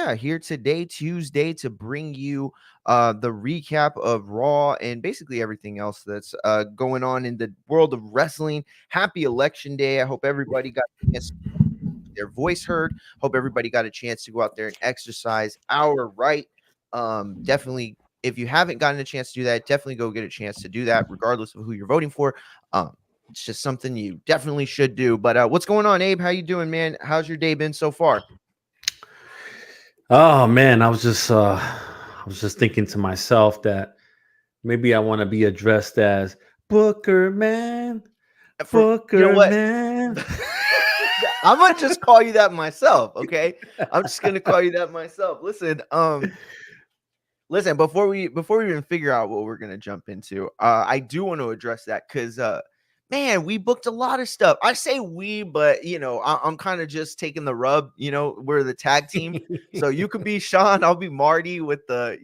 yeah, here today, Tuesday, to bring you the recap of Raw and basically everything else that's going on in the world of wrestling. Happy Election Day. I hope everybody got a chance to get their voice heard. Hope everybody got a chance to go out there and exercise our right. Definitely, if you haven't gotten a chance to do that, definitely go get a chance to do that, regardless of who you're voting for. It's just something you definitely should do. But what's going on, Abe? How you doing, man? How's your day been so far? Oh man, I was just thinking to myself that maybe I want to be addressed as Booker Man, For you know Booker what? Man. I'm gonna just call you that myself, okay? I'm just gonna call you that myself. Listen, before we even figure out what we're gonna jump into, I do want to address that because man, we booked a lot of stuff. I say we, but I'm kind of just taking the rub, we're the tag team. So you could be Sean, I'll be Marty with the,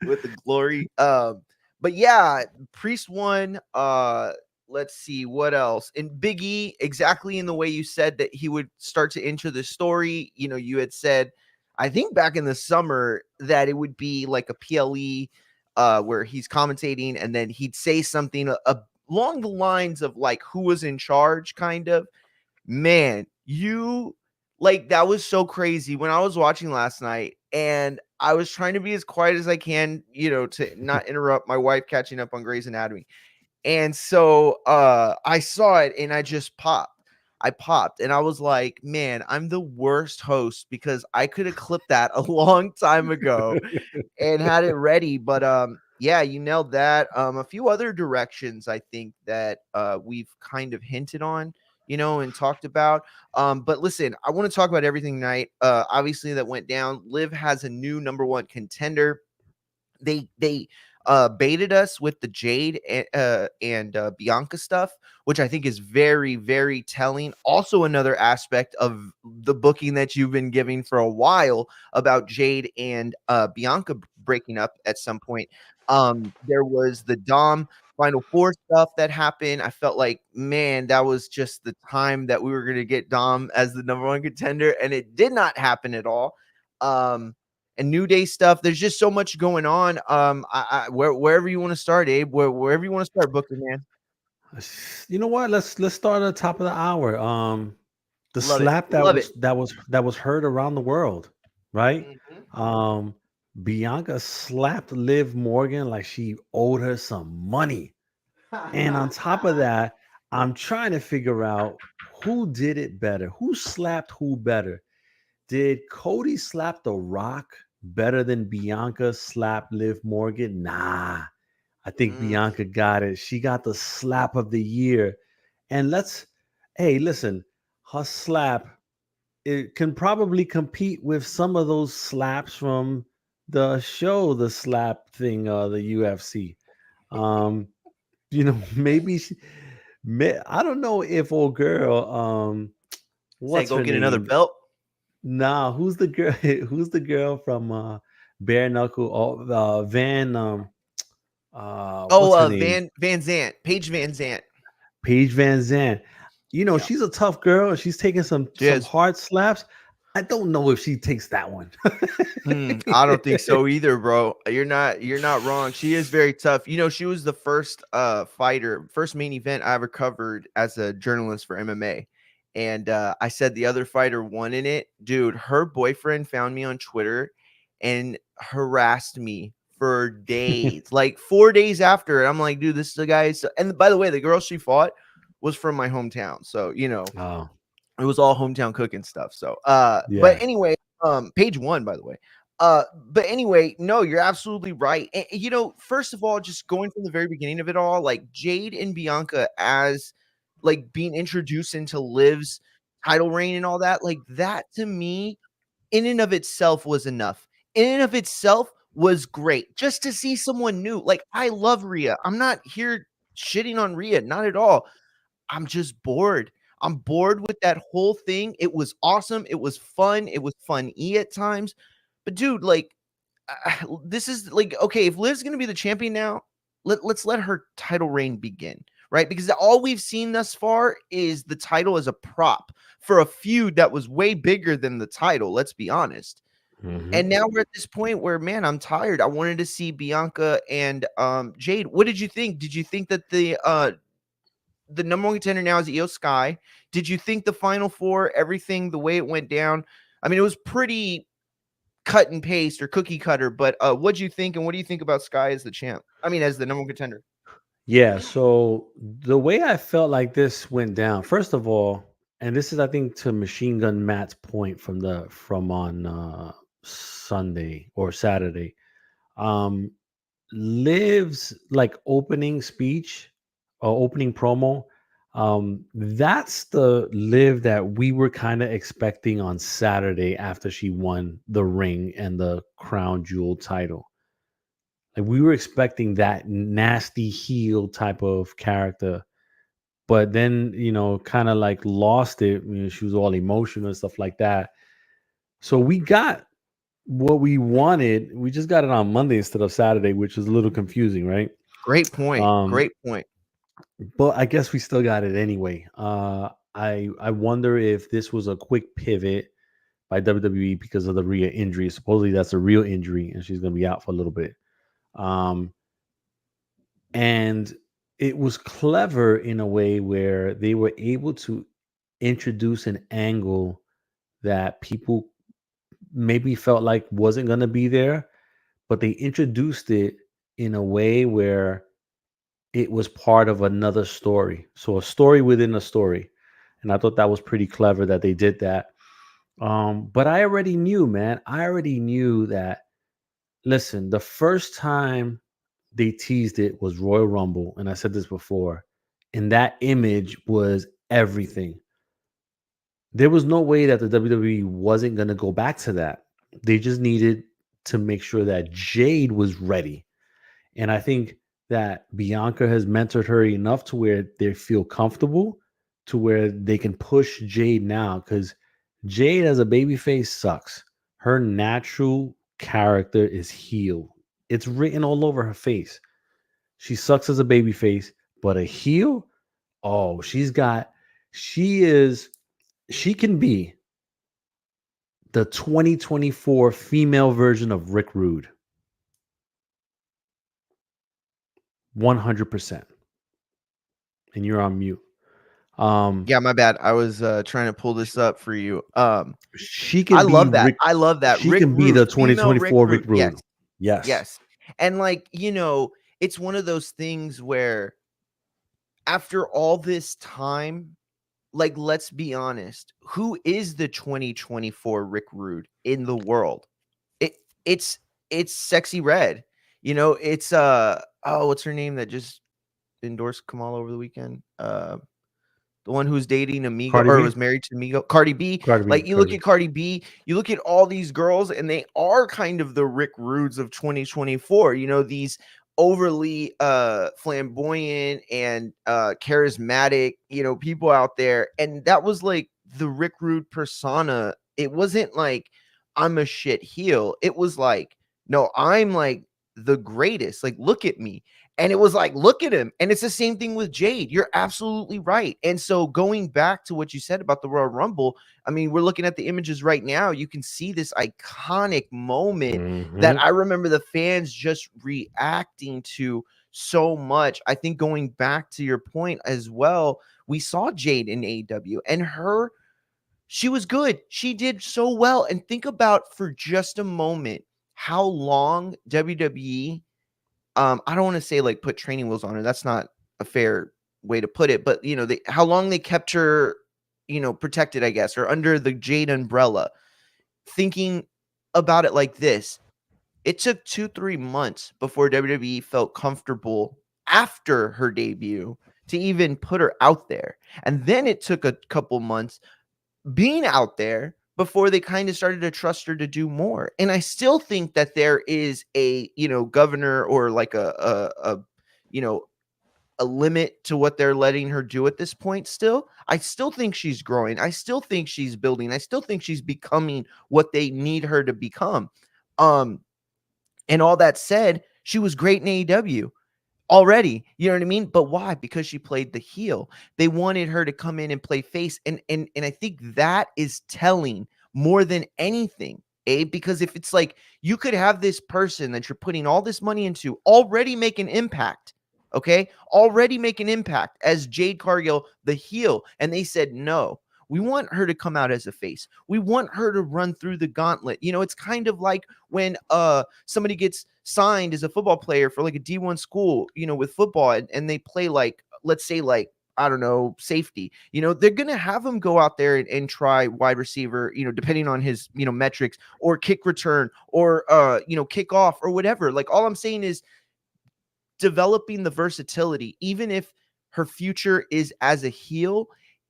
with the glory. But yeah, Priest won. Let's see what else. And Big E, exactly in the way you said that he would start to enter the story. You had said, I think back in the summer, that it would be like a PLE where he's commentating and then he'd say something along the lines of like who was in charge, kind of. Man, you like that was so crazy when I was watching last night and I was trying to be as quiet as I can, to not interrupt my wife catching up on Grey's Anatomy. And so I saw it and I just popped. I popped and I was like, man, I'm the worst host because I could have clipped that a long time ago and had it ready. But yeah, you nailed that. A few other directions I think that we've kind of hinted on, and talked about. But listen, I want to talk about everything tonight. Obviously that went down. Liv has a new number one contender. They baited us with the Jade and Bianca stuff, which I think is very, very telling. Also, another aspect of the booking that you've been giving for a while about Jade and Bianca breaking up at some point. There was the Dom Final Four stuff that happened. I felt like, man, that was just the time that we were going to get Dom as the number one contender, and it did not happen at all. And New Day stuff. There's just so much going on. Wherever you want to start, Abe, wherever you want to start, Booker, man. You know what? Let's start at the top of the hour. The Love it. slap Love it. that was heard around the world, right? Mhm. Um, Bianca slapped Liv Morgan like she owed her some money. And on top of that, I'm trying to figure out who did it better. Who slapped who better? Did Cody slap The Rock better than Bianca slapped Liv Morgan? Nah. I think Mm. Bianca got it. She got the slap of the year. And hey, listen, her slap, it can probably compete with some of those slaps from the show, the slap thing, the UFC. Um, maybe I don't know if old girl, Say, what's go her get another name? belt. Nah, who's the girl? Who's the girl from Bare Knuckle? Oh, Oh, what's her name? Van Zant, Paige Van Zant. Paige Van Zant. Yeah, She's a tough girl. She's taking she some is. hard slaps. I don't know if she takes that one. I don't think so either, bro. You're not wrong. She is very tough. She was the first fighter, first main event I ever covered as a journalist for MMA. And I said the other fighter won in it. Dude, her boyfriend found me on Twitter and harassed me for days. Like 4 days after. And I'm like, dude, this is the guy. And by the way, the girl she fought was from my hometown. So, Oh, it was all hometown cooking stuff. So, but yeah. anyway, page one, by the way. But anyway, no, you're absolutely right. And, first of all, just going from the very beginning of it all, like Jade and Bianca as like being introduced into Liv's title reign and all that, like that to me, in and of itself was enough. In and of itself was great. Just to see someone new. Like I love Rhea. I'm not here shitting on Rhea, not at all. I'm just bored. I'm bored with that whole thing. It was awesome. It was fun. It was fun-y at times. But dude, like, this is like, okay, if Liv's going to be the champion now, let's let her title reign begin, right? Because all we've seen thus far is the title as a prop for a feud that was way bigger than the title. Let's be honest. Mhm. And now we're at this point where, man, I'm tired. I wanted to see Bianca and Jade. What did you think? Did you think that the number one contender now is Io Sky? Did you think the final four, everything, the way it went down? I mean, it was pretty cut and paste or cookie cutter, but what'd you think, and what do you think about Sky as the champ? I mean, as the number one contender. Yeah, so the way I felt like this went down, first of all, and this is I think to Machine Gun Matt's point from on Sunday or Saturday. Um Liv's like opening speech or opening promo, that's the Liv that we were kind of expecting on Saturday after she won the ring and the crown jewel title. Like we were expecting that nasty heel type of character, but then kind of like lost it. She was all emotional and stuff like that. So we got what we wanted. We just got it on Monday instead of Saturday, which is a little confusing, right? Great point. Um, Great point. but I guess we still got it anyway. I wonder if this was a quick pivot by WWE because of the Rhea injury. Supposedly that's a real injury, and she's going to be out for a little bit. Um, and it was clever in a way where they were able to introduce an angle that people maybe felt like wasn't going to be there, but they introduced it in a way where it was part of another story. So a story within a story. And I thought that was pretty clever that they did that. But I already knew, man. I already knew that. Listen, the first time they teased it was Royal Rumble, and I said this before, and that image was everything. There was no way that the WWE wasn't going to go back to that. They just needed to make sure that Jade was ready. And I think that Bianca has mentored her enough to where they feel comfortable to where they can push Jade now because Jade as a babyface sucks. Her natural character is heel. It's written all over her face. She sucks as a babyface, but a heel, oh, she is, she can be the 2024 female version of Rick Rude. 100%. And you're on mute. Yeah, my bad. I was trying to pull this up for you. She I can be love that. Rick. I love that. She Rick can be Rude, the female Rick 2024 Rude. Rick Yes. Rude. Yes. Yes. And like, it's one of those things where after all this time, like, let's be honest, who is the 2024 Rick Rude in the world? It it's it's Sexy Red. It's oh, what's her name that just endorsed Kamal over the weekend? The one who's dating Amigo Cardi or B. was married to Amigo, Cardi B. Cardi B. Like, you Cardi look B. at Cardi B, you look at all these girls, and they are kind of the Rick Rudes of 2024. These overly flamboyant and charismatic, people out there. And that was like the Rick Rude persona. It wasn't like I'm a shit heel. It was like, no, I'm like the greatest. Like, look at me. And it was like, look at him. And it's the same thing with Jade. You're absolutely right. And so going back to what you said about the Royal Rumble, I mean, we're looking at the images right now. You can see this iconic moment that Mhm. I remember the fans just reacting to so much. I think going back to your point as well, we saw Jade in AEW and she was good. She did so well. And think about for just a moment how long WWE, I don't want to say like put training wheels on her. That's not a fair way to put it, but how long they kept her, protected, I guess, or under the Jade umbrella. Thinking about it like this, it took 2-3 months before WWE felt comfortable after her debut to even put her out there. And then it took a couple months being out there before they kind of started to trust her to do more. And I still think that there is a, governor or like you know, a limit to what they're letting her do at this point still. I still think she's growing. I still think she's building. I still think she's becoming what they need her to become. Um and all that said, she was great in AEW already, you know what I mean? But why? Because she played the heel. They wanted her to come in and play face, and I think that is telling more than anything. Because if it's like you could have this person that you're putting all this money into already make an impact, okay? Already make an impact as Jade Cargill, the heel. And they said, no, we want her to come out as a face. We want her to run through the gauntlet. It's kind of like when somebody gets signed as a football player for like a D1 school, with football, and they play like, let's say like, I don't know, safety. They're going to have him go out there and try wide receiver, depending on his, metrics, or kick return, or, kick off, or whatever. Like, all I'm saying is developing the versatility, even if her future is as a heel,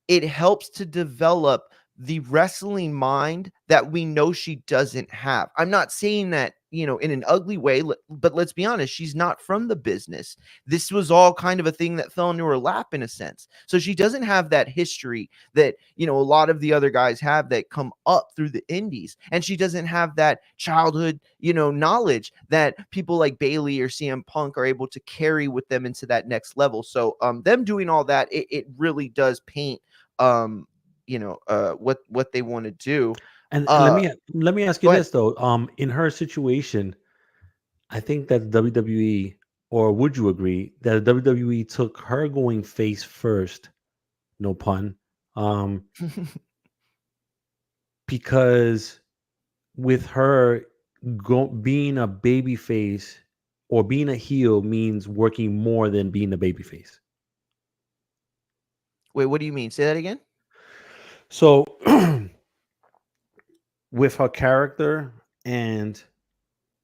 it helps to develop the wrestling mind that we know she doesn't have. I'm not saying that, in an ugly way, but let's be honest, she's not from the business. This was all kind of a thing that fell into her lap in a sense. So she doesn't have that history that, a lot of the other guys have that come up through the indies. And she doesn't have that childhood, knowledge that people like Bailey or CM Punk are able to carry with them into that next level. So them doing all that, it really does paint what they want to do. And let me ask you Go ahead. this though. In her situation, I think that WWE, or would you agree that WWE took her going face first, no pun, um, because with her being a baby face or being a heel means working more than being a baby face. Wait, what do you mean? Say that again. So with her character and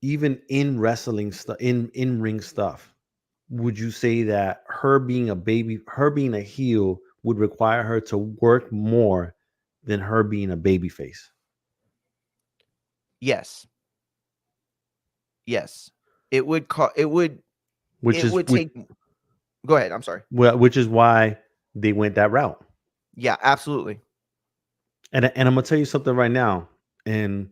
even in wrestling stuff, in ring stuff, would you say that her being a heel would require her to work more than her being a baby face? Yes. Yes. It would Which it is would take. Go ahead. I'm sorry. which is why they went that route. Yeah, absolutely. And I'm gonna tell you something right now. And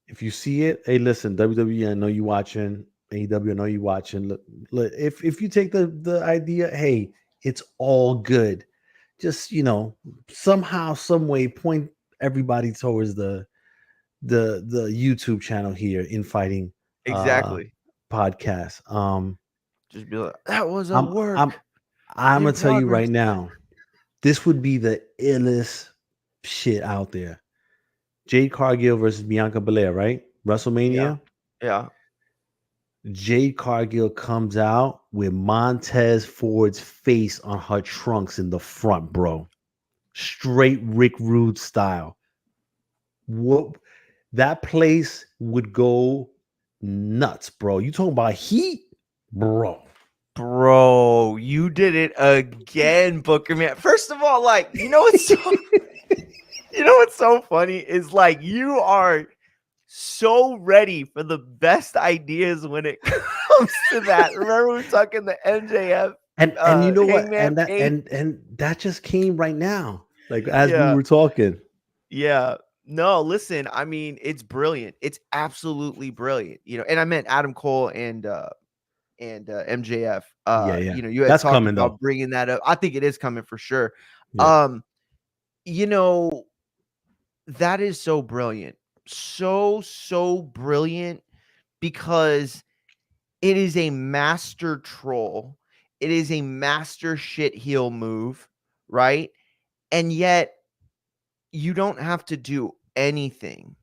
if you see it, hey, listen, WWE, I know you watching. AEW, I know you watching. Look, if you take the idea, hey, it's all good. Just somehow, some way, point everybody towards the YouTube channel here, Infighting uh Exactly. podcast. Just be like, that was a I'm I'm work I'm in gonna tell you progress. right now, this would be the illest shit out there. Jade Cargill versus Bianca Belair, right? Yeah. WrestleMania. Yeah. Jade Cargill comes out with Montez Ford's face on her trunks in the front, bro. Straight Rick Rude style. What that place would go nuts, bro. You talking about heat, bro? Bro, you did it again, Booker man. First of all, like, what's so funny is like you are so ready for the best ideas when it comes to that. Remember we were talking the MJF And you know what? Hangman And that Page? and that just came right now, like as we Yeah. were talking. Yeah. No, listen, I mean, it's brilliant. It's absolutely brilliant. And I meant Adam Cole and MJF. Yeah, yeah. You had That's talked coming though. about bringing that up. I think it is coming for sure. Yeah. Um, you know, that is so brilliant. So brilliant because it is a master troll. It is a master shit heel move, right? And yet you don't have to do anything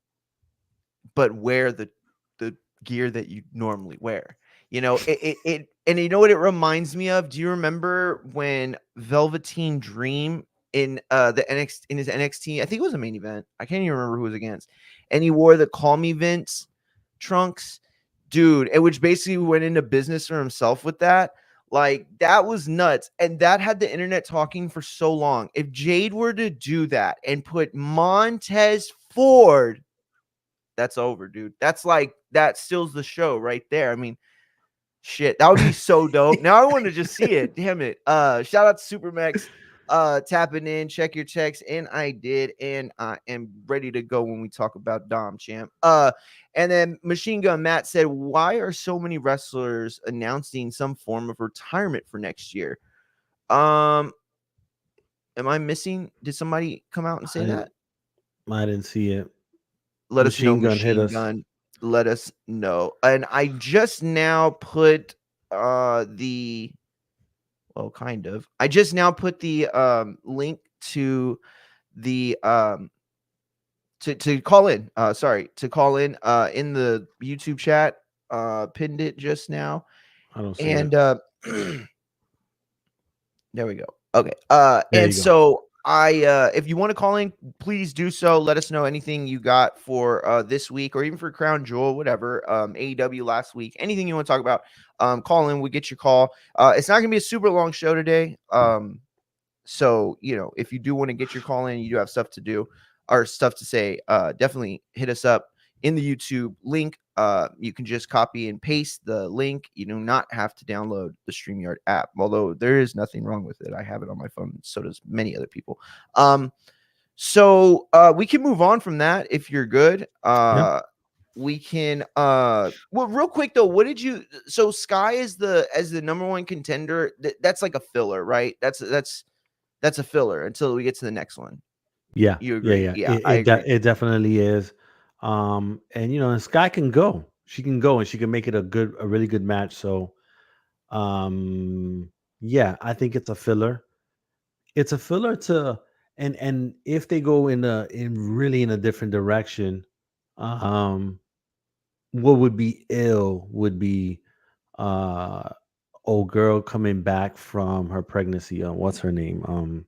but wear the gear that you normally wear. And you know what it reminds me of? Do you remember when Velveteen Dream in the NXT in his NXT, I think it was a main event. I can't even remember who it was against. And he wore the Call Me Vince trunks, dude, and which basically went into business for himself with that. Like that was nuts. And that had the internet talking for so long. If Jade were to do that and put Montez Ford, that's over, dude. That's like that steals the show right there. I mean, shit, that would be so dope. Now I want to just see it. Damn it. Shout out to Supermax tapping in, check your checks, and I did, and I am ready to go when we talk about Dom Champ. And then Machine Gun Matt said, why are so many wrestlers announcing some form of retirement for next year? Am I missing? Did somebody come out and say I that? I didn't see it. let us know. Machine Gun hit Machine us. Gun, let us know. And I just now put the well, kind of. I just now put the link to the to call in. Sorry, to call in the YouTube chat. Pinned it just now. I don't see And it. there we go. Okay. There And you go. so if you want to call in, please do so. Let us know anything you got for this week or even for Crown Jewel, whatever. AEW last week, anything you want to talk about. Call in, we get your call. It's not gonna be a super long show today. So if you do want to get your call in, you do have stuff to do or stuff to say, definitely hit us up in the YouTube link. You can just copy and paste the link. You do not have to download the StreamYard app, although there is nothing wrong with it. I have it on my phone, so does many other people. So we can move on from that if you're good. Yeah. We can well, real quick though, what did you so Sky is the number one contender? That's like a filler, right? That's a filler until we get to the next one. Yeah. You Yeah. agree? Yeah. Yeah, I agree. It definitely is. And and Sky can go. She can go and she can make it a really good match. So, yeah, I think it's a filler. It's a filler to, and if they go in a different direction, um, what would be ill would be uh old girl coming back from her pregnancy. What's her name?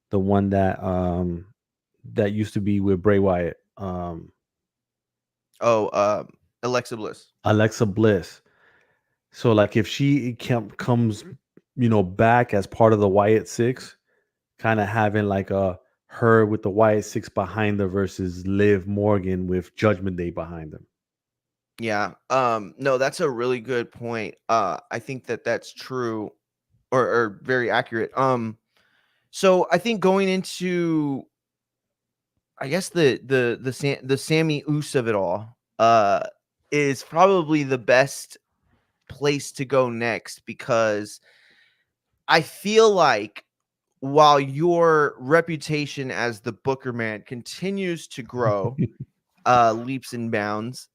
The one that used to be with Bray Wyatt. Oh, Alexa Bliss. Alexa Bliss. So like if she comes, back as part of the Wyatt Six, kind of having like a her with the Wyatt Six behind her versus Liv Morgan with Judgment Day behind them. Yeah. No, that's a really good point. I think that's true or very accurate. So I think going into I guess the Sammy Oos of it all is probably the best place to go next because I feel like while your reputation as the Booker man continues to grow leaps and bounds,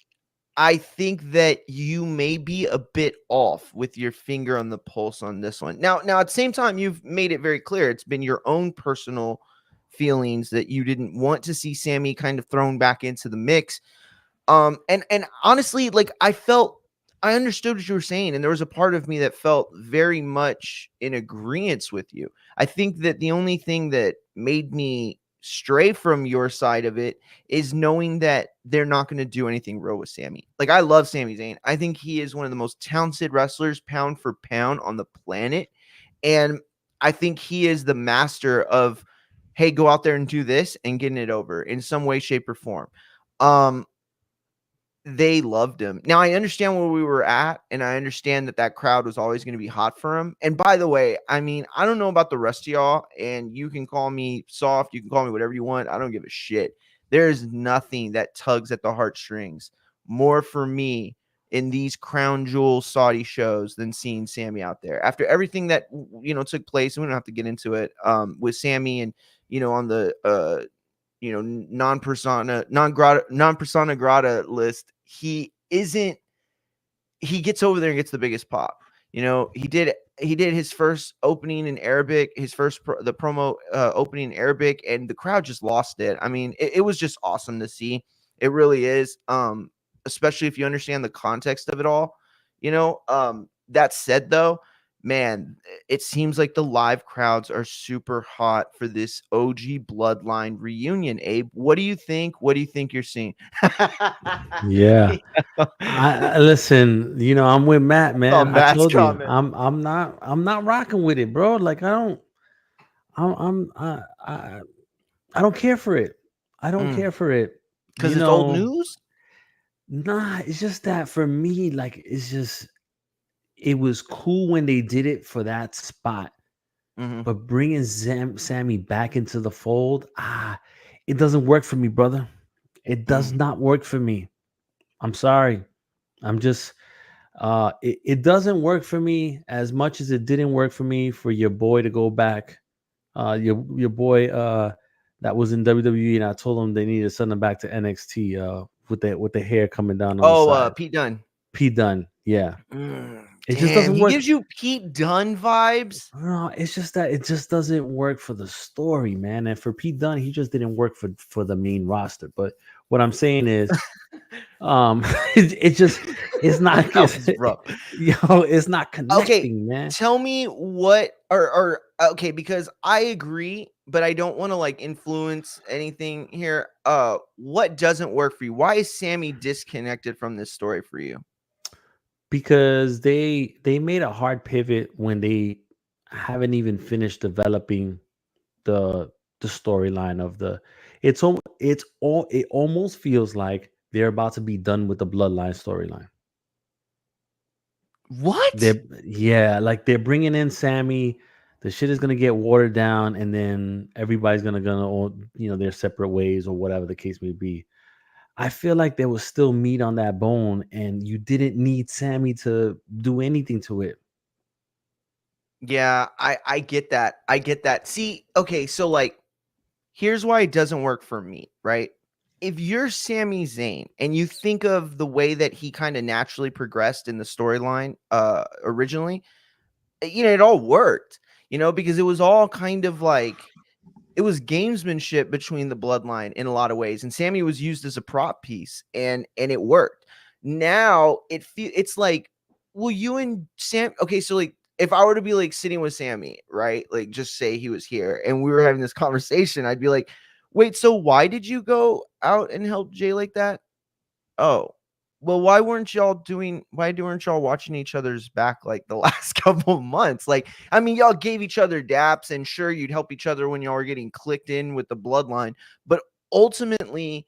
I think that you may be a bit off with your finger on the pulse on this one. Now at the same time, you've made it very clear it's been your own personal feelings that you didn't want to see Sammy kind of thrown back into the mix. And honestly, like I understood what you were saying, and there was a part of me that felt very much in agreement with you. I think that the only thing that made me stray from your side of it is knowing that they're not going to do anything real with Sammy. Like I love Sami Zayn. I think he is one of the most talented wrestlers pound for pound on the planet. And I think he is the master of, hey, go out there and do this and getting it over in some way, shape, or form. They loved him. Now I understand where we were at, and I understand that crowd was always going to be hot for him. And by the way, I mean, I don't know about the rest of y'all, and you can call me soft, you can call me whatever you want. I don't give a shit. There's nothing that tugs at the heartstrings more for me in these crown jewel Saudi shows than seeing Sammy out there. After everything that took place, and we don't have to get into it with Sammy and on the non persona grata list, he gets over there and gets the biggest pop. He did his first opening in Arabic, the promo opening in Arabic, and the crowd just lost it. I mean, it was just awesome to see. It really is. Especially if you understand the context of it all. That said though, man, it seems like the live crowds are super hot for this OG Bloodline reunion. Abe, what do you think? What do you think you're seeing? Yeah. I listen, I'm with Matt, Oh, man. I Matt's told you, comment. I'm not rocking with it, bro. Like I don't care for it. I don't care for it. Because it's old news. Nah, it's just that for me, like it was cool when they did it for that spot, Mm-hmm. but bringing Sammy back into the fold, it doesn't work for me, brother. It does not work for me. I'm sorry. I'm just it doesn't work for me as much as it didn't work for me for your boy to go back. Your boy that was in WWE, and I told them they needed to send him back to NXT with the hair coming down on the Oh, side. Pete Dunne. Pete Dunne, yeah. It just Damn, doesn't he work. gives you Pete Dunne vibes. No, it's just that it just doesn't work for the story, man. And for Pete Dunne, he just didn't work for the main roster. But what I'm saying is, um, it just it's not That it's, was rough. it's not Okay, connecting, man. tell me what or okay, because I agree, but I don't want to like influence anything here. What doesn't work for you? Why is Sammy disconnected from this story for you? Because they made a hard pivot when they haven't even finished developing the the storyline of the it almost feels like they're about to be done with the bloodline storyline. What? Like they're bringing in Sammy. The shit is gonna get watered down, and then everybody's gonna all, their separate ways or whatever the case may be. I feel like there was still meat on that bone, and you didn't need Sammy to do anything to it. Yeah, I get that. I get that. See, okay, so like here's why it doesn't work for me, right? If you're Sami Zayn and you think of the way that he kind of naturally progressed in the storyline originally, it all worked, because it was all kind of like it was gamesmanship between the bloodline in a lot of ways, and Sammy was used as a prop piece, and it worked. Now it's like, well, you and Sam, okay, so like if I were to be like sitting with Sammy, right, like just say he was here and we were having this conversation, I'd be like, wait, so why did you go out and help Jay like that? Oh, well, why weren't y'all watching each other's back like the last couple of months? Like, I mean, y'all gave each other daps, and sure, you'd help each other when y'all were getting clicked in with the bloodline, but ultimately,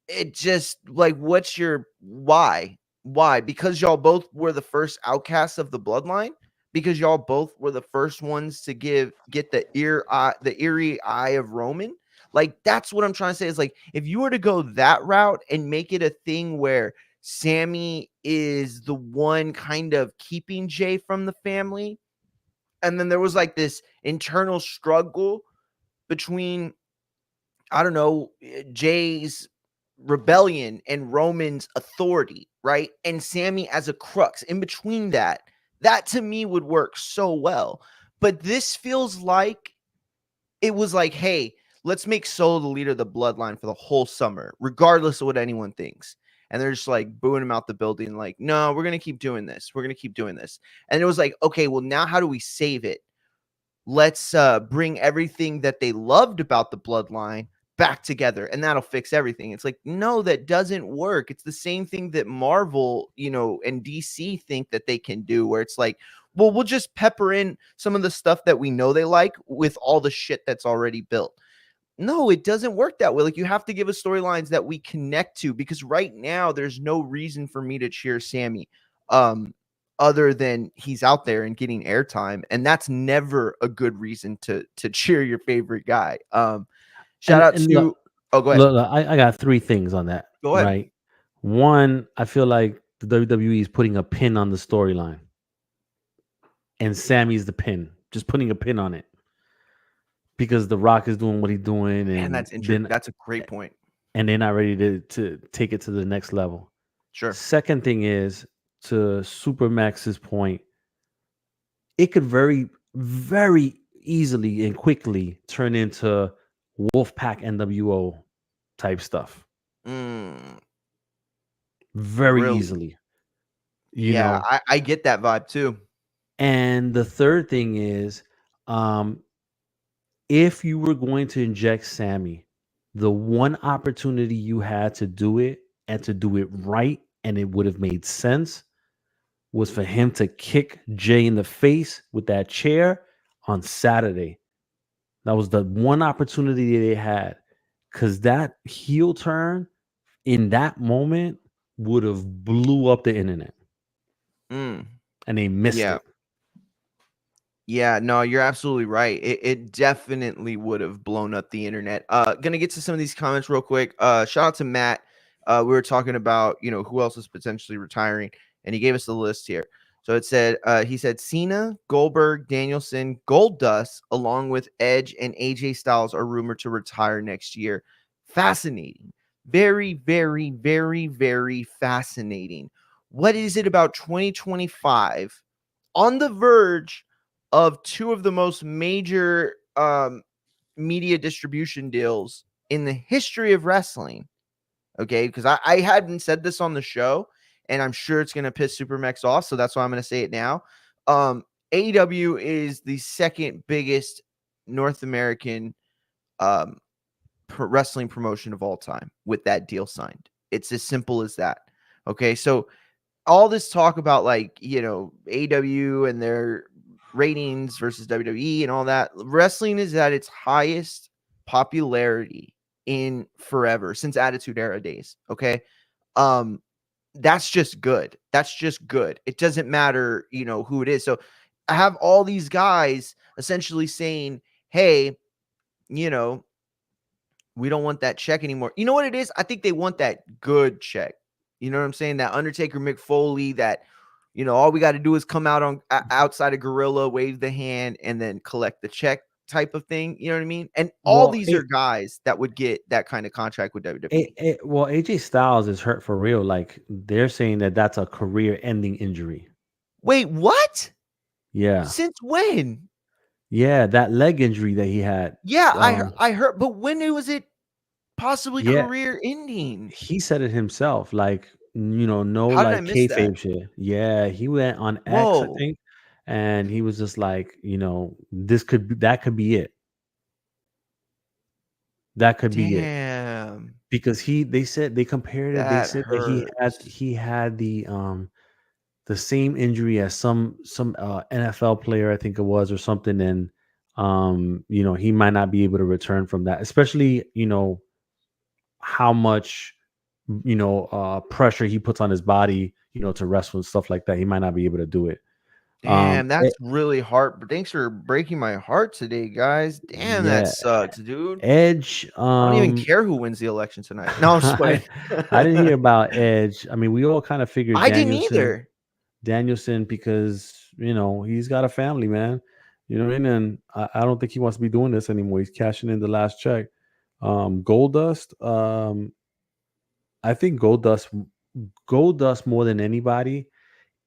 it just like, what's your why? Why? Because y'all both were the first outcasts of the bloodline? Because y'all both were the first ones to get the eerie eye of Roman? Like, that's what I'm trying to say is like, if you were to go that route and make it a thing where Sammy is the one kind of keeping Jay from the family, and then there was like this internal struggle between, I don't know, Jay's rebellion and Roman's authority, right? And Sammy as a crux in between that to me would work so well. But this feels like it was like, hey, let's make Solo the leader of the bloodline for the whole summer, regardless of what anyone thinks. And they're just like booing him out the building, like, no, we're going to keep doing this. We're going to keep doing this. And it was like, okay, well, now how do we save it? Let's bring everything that they loved about the bloodline back together, and that'll fix everything. It's like, no, that doesn't work. It's the same thing that Marvel, and DC think that they can do, where it's like, well, we'll just pepper in some of the stuff that we know they like with all the shit that's already built. No, it doesn't work that way. Like, you have to give us storylines that we connect to, because right now there's no reason for me to cheer Sammy. Other than he's out there and getting airtime, and that's never a good reason to cheer your favorite guy. Shout out And to oh, go ahead. look, I got three things on that. Go ahead. Right, one, I feel like the WWE is putting a pin on the storyline, and Sammy's the pin, just putting a pin on it because The Rock is doing what he's doing, Man, and then that's a great point. and they're not ready to take it to the next level. Sure. Second thing is, to Supermax's point, it could very easily and quickly turn into Wolfpack NWO type stuff. Mm, Very really? easily, you Yeah, know. I get that vibe too. And the third thing is, um, if you were going to inject Sammy, the one opportunity you had to do it and to do it right, and it would have made sense, was for him to kick Jay in the face with that chair on Saturday. That was the one opportunity they had, because that heel turn in that moment would have blew up the internet, Mm, and they missed yeah. it. Yeah, no, you're absolutely right. It definitely would have blown up the internet. Gonna get to some of these comments real quick. Shout out to Matt. We were talking about, who else is potentially retiring, and he gave us the list here. So it said, he said Cena, Goldberg, Danielson, Goldust, along with Edge and AJ Styles are rumored to retire next year. Fascinating. Very, very, very, very fascinating. What is it about 2025 on the verge of two of the most major media distribution deals in the history of wrestling? Okay, because I hadn't said this on the show, and I'm sure it's going to piss Supermax off, so that's why I'm going to say it now. AEW is the second biggest North American um, wrestling promotion of all time with that deal signed. It's as simple as that. Okay, so all this talk about like, AEW and their ratings versus WWE and all that, wrestling is at its highest popularity in forever since Attitude Era days. Okay. Um, that's just good. That's just good. It doesn't matter, who it is. So I have all these guys essentially saying, hey, you know, we don't want that check anymore. You know what it is? I think they want that good check. You know what I'm saying? That Undertaker, Mick Foley, that, all we got to do is come out on outside of Gorilla, wave the hand, and then collect the check type of thing. You know what I mean? And all Well, these are guys that would get that kind of contract with WWE. well, AJ Styles is hurt for real. Like they're saying that that's a career-ending injury. Wait, what? Yeah, Since when? yeah, that leg injury that he had. Yeah, I heard, but when was it possibly Yeah, career ending? he said it himself. Like no How did I like miss that? kayfabe shit. Yeah, he went on X, I Whoa, think, and he was just like, that could be it. That could be it. damn, Because they said they compared it. They that said that hurts. he had the same injury as some NFL player, I think it was, or something, and he might not be able to return from that, especially how much pressure he puts on his body, to wrestle and stuff like that. He might not be able to do it. Damn, Eh, that's really hard. Thanks for breaking my heart today, guys. Damn, that yeah, sucks, dude. Edge. I don't even care who wins the election tonight. No, I'm just playing. I didn't hear about Edge. I mean, we all kind of figured I didn't either. Danielson, because he's got a family, man. You know what I mean? And I don't think he wants to be doing this anymore. He's cashing in the last check. Goldust, I think Goldust more than anybody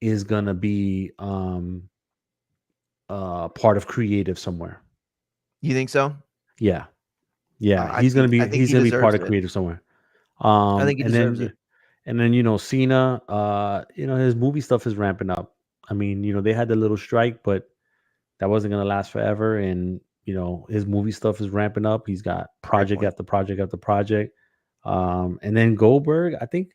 is gonna be part of creative somewhere. You think so? Yeah, yeah, I think he's he gonna be part deserves of it. creative somewhere. I think he And deserves then it. Cena, his movie stuff is ramping up. I mean, they had the little strike, but that wasn't gonna last forever. And his movie stuff is ramping up. He's got Great project point. after project after project. And then Goldberg, I think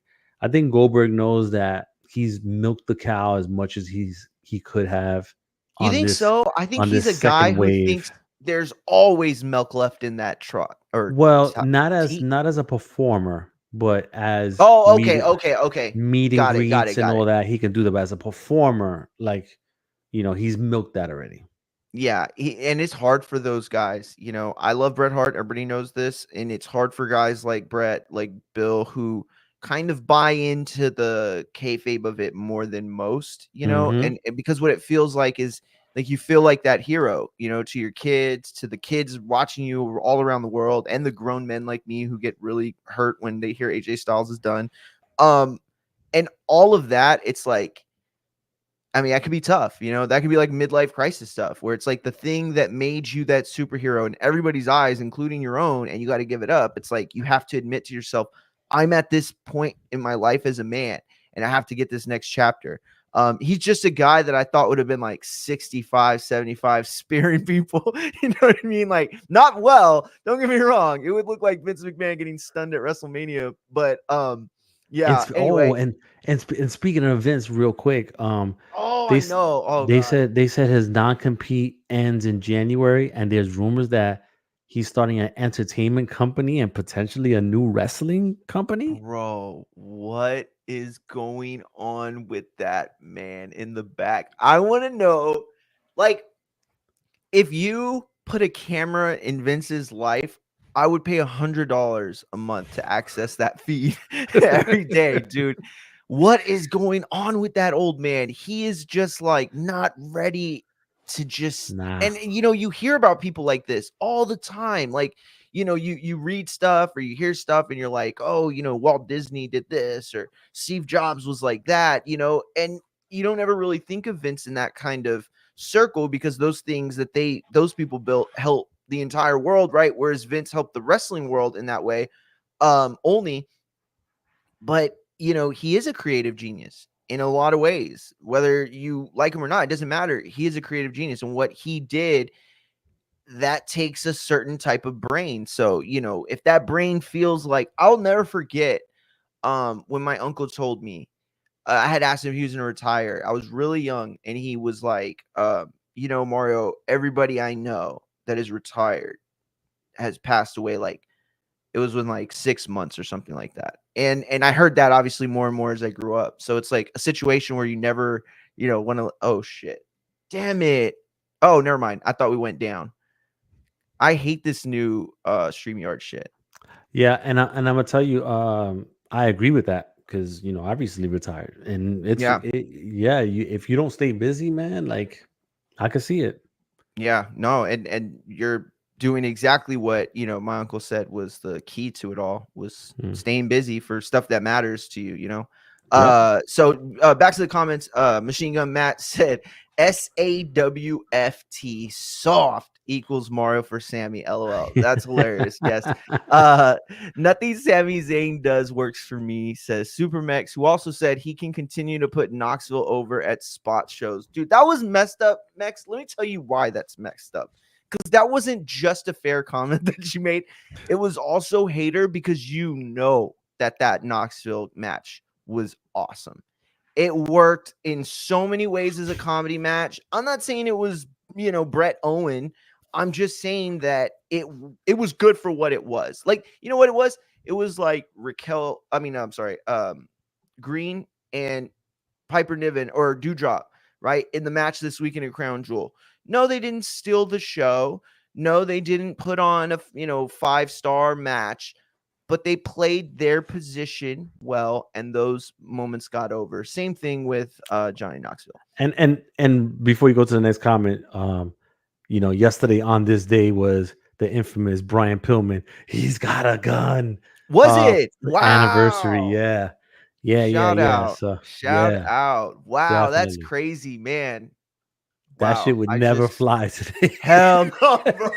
Goldberg knows that he's milked the cow as much as he could have You think so? I think on he's this a guy second who wave. thinks there's always milk left in that truck or Well, tea. not as a performer, but as Oh, okay, okay, okay. meet and Got it, got it, greets and got all it. that. He can do that, but as a performer, like he's milked that already. Yeah, and it's hard for those guys. I love Bret Hart. Everybody knows this, and it's hard for guys like Bret, like Bill, who kind of buy into the kayfabe of it more than most. Hmm. And because what it feels like is like you feel like that hero, to your kids, to the kids watching you all around the world, and the grown men like me who get really hurt when they hear AJ Styles is done. And all of that, it's like I mean, that could be tough, that could be like midlife crisis stuff where it's like the thing that made you that superhero in everybody's eyes, including your own, and you got to give it up. It's like you have to admit to yourself, I'm at this point in my life as a man, and I have to get this next chapter. He's just a guy that I thought would have been like 65, 75, spearing people. You know what I mean? Like, not well. Don't get me wrong. It would look like Vince McMahon getting stunned at WrestleMania. But And yeah, anyway. and speaking of events, real quick, Oh, they I s- know. Oh, God. they said his non compete ends in January, and there's rumors that he's starting an entertainment company and potentially a new wrestling company. Bro, what is going on with that man in the back? I want to know, like, if you put a camera in Vince's life, I would pay $100 a month to access that feed every day, dude. what is going on with that old man? He is just like not ready to just, Nah. and you know, you hear about people like this all the time. Like, you know, you read stuff or you hear stuff and you're like, oh, you know, Walt Disney did this or Steve Jobs was like that, you know, and you don't ever really think of Vince in that kind of circle because those things that those people built help the entire world, right? Whereas Vince helped the wrestling world in that way, only. But you know, he is a creative genius in a lot of ways. Whether you like him or not, it doesn't matter. He is a creative genius, and what he did, that takes a certain type of brain. So, you know, if that brain feels like, I'll never forget when my uncle told me, I had asked him if he was going to retire. I was really young, and he was like, you know, Mario, everybody I know that is retired has passed away. Like, it was within like 6 months or something like that. And I heard that obviously more and more as I grew up. So it's like a situation where you never, you know, want to, oh shit. Damn it. Oh, never mind. I thought we went down. I hate this new StreamYard shit. Yeah, and I'm gonna tell you, I agree with that because I recently retired, and Yeah. yeah, if you don't stay busy, man, like I could see it. Yeah, no, and you're doing exactly what, you know, my uncle said was the key to it all, was Mm. staying busy for stuff that matters to you, you know? Yep. So back to the comments, Machine Gun Matt said SAWFT soft equals Mario for Sammy. LOL. That's hilarious. Yes. Uh Nothing Sami Zayn does works for me, says Supermex, who also said he can continue to put Knoxville over at spot shows. Dude, that was messed up, Mex. Let me tell you why that's messed up. Because that wasn't just a fair comment that you made. It was also hater because you know that Knoxville match was awesome. It worked in so many ways as a comedy match. I'm not saying it was, you know, Brett Owen. I'm just saying that it was good for what it was. Like, you know what it was? It was like Raquel, I mean, I'm sorry, Green and Piper Niven or Dewdrop, right? In the match this weekend at Crown Jewel. No, they didn't steal the show. No, they didn't put on a, you know, 5-star match, but they played their position well, and those moments got over. Same thing with Johnny Knoxville. And before you go to the next comment, yesterday on this day was the infamous Brian Pillman. He's got a gun. Was it? Anniversary. Wow. Yeah. Yeah, yeah, Shout yeah. out. So Shout yeah, out. Wow, that's definitely. crazy, man. That Wow. shit would I never just fly today. Hell no, bro.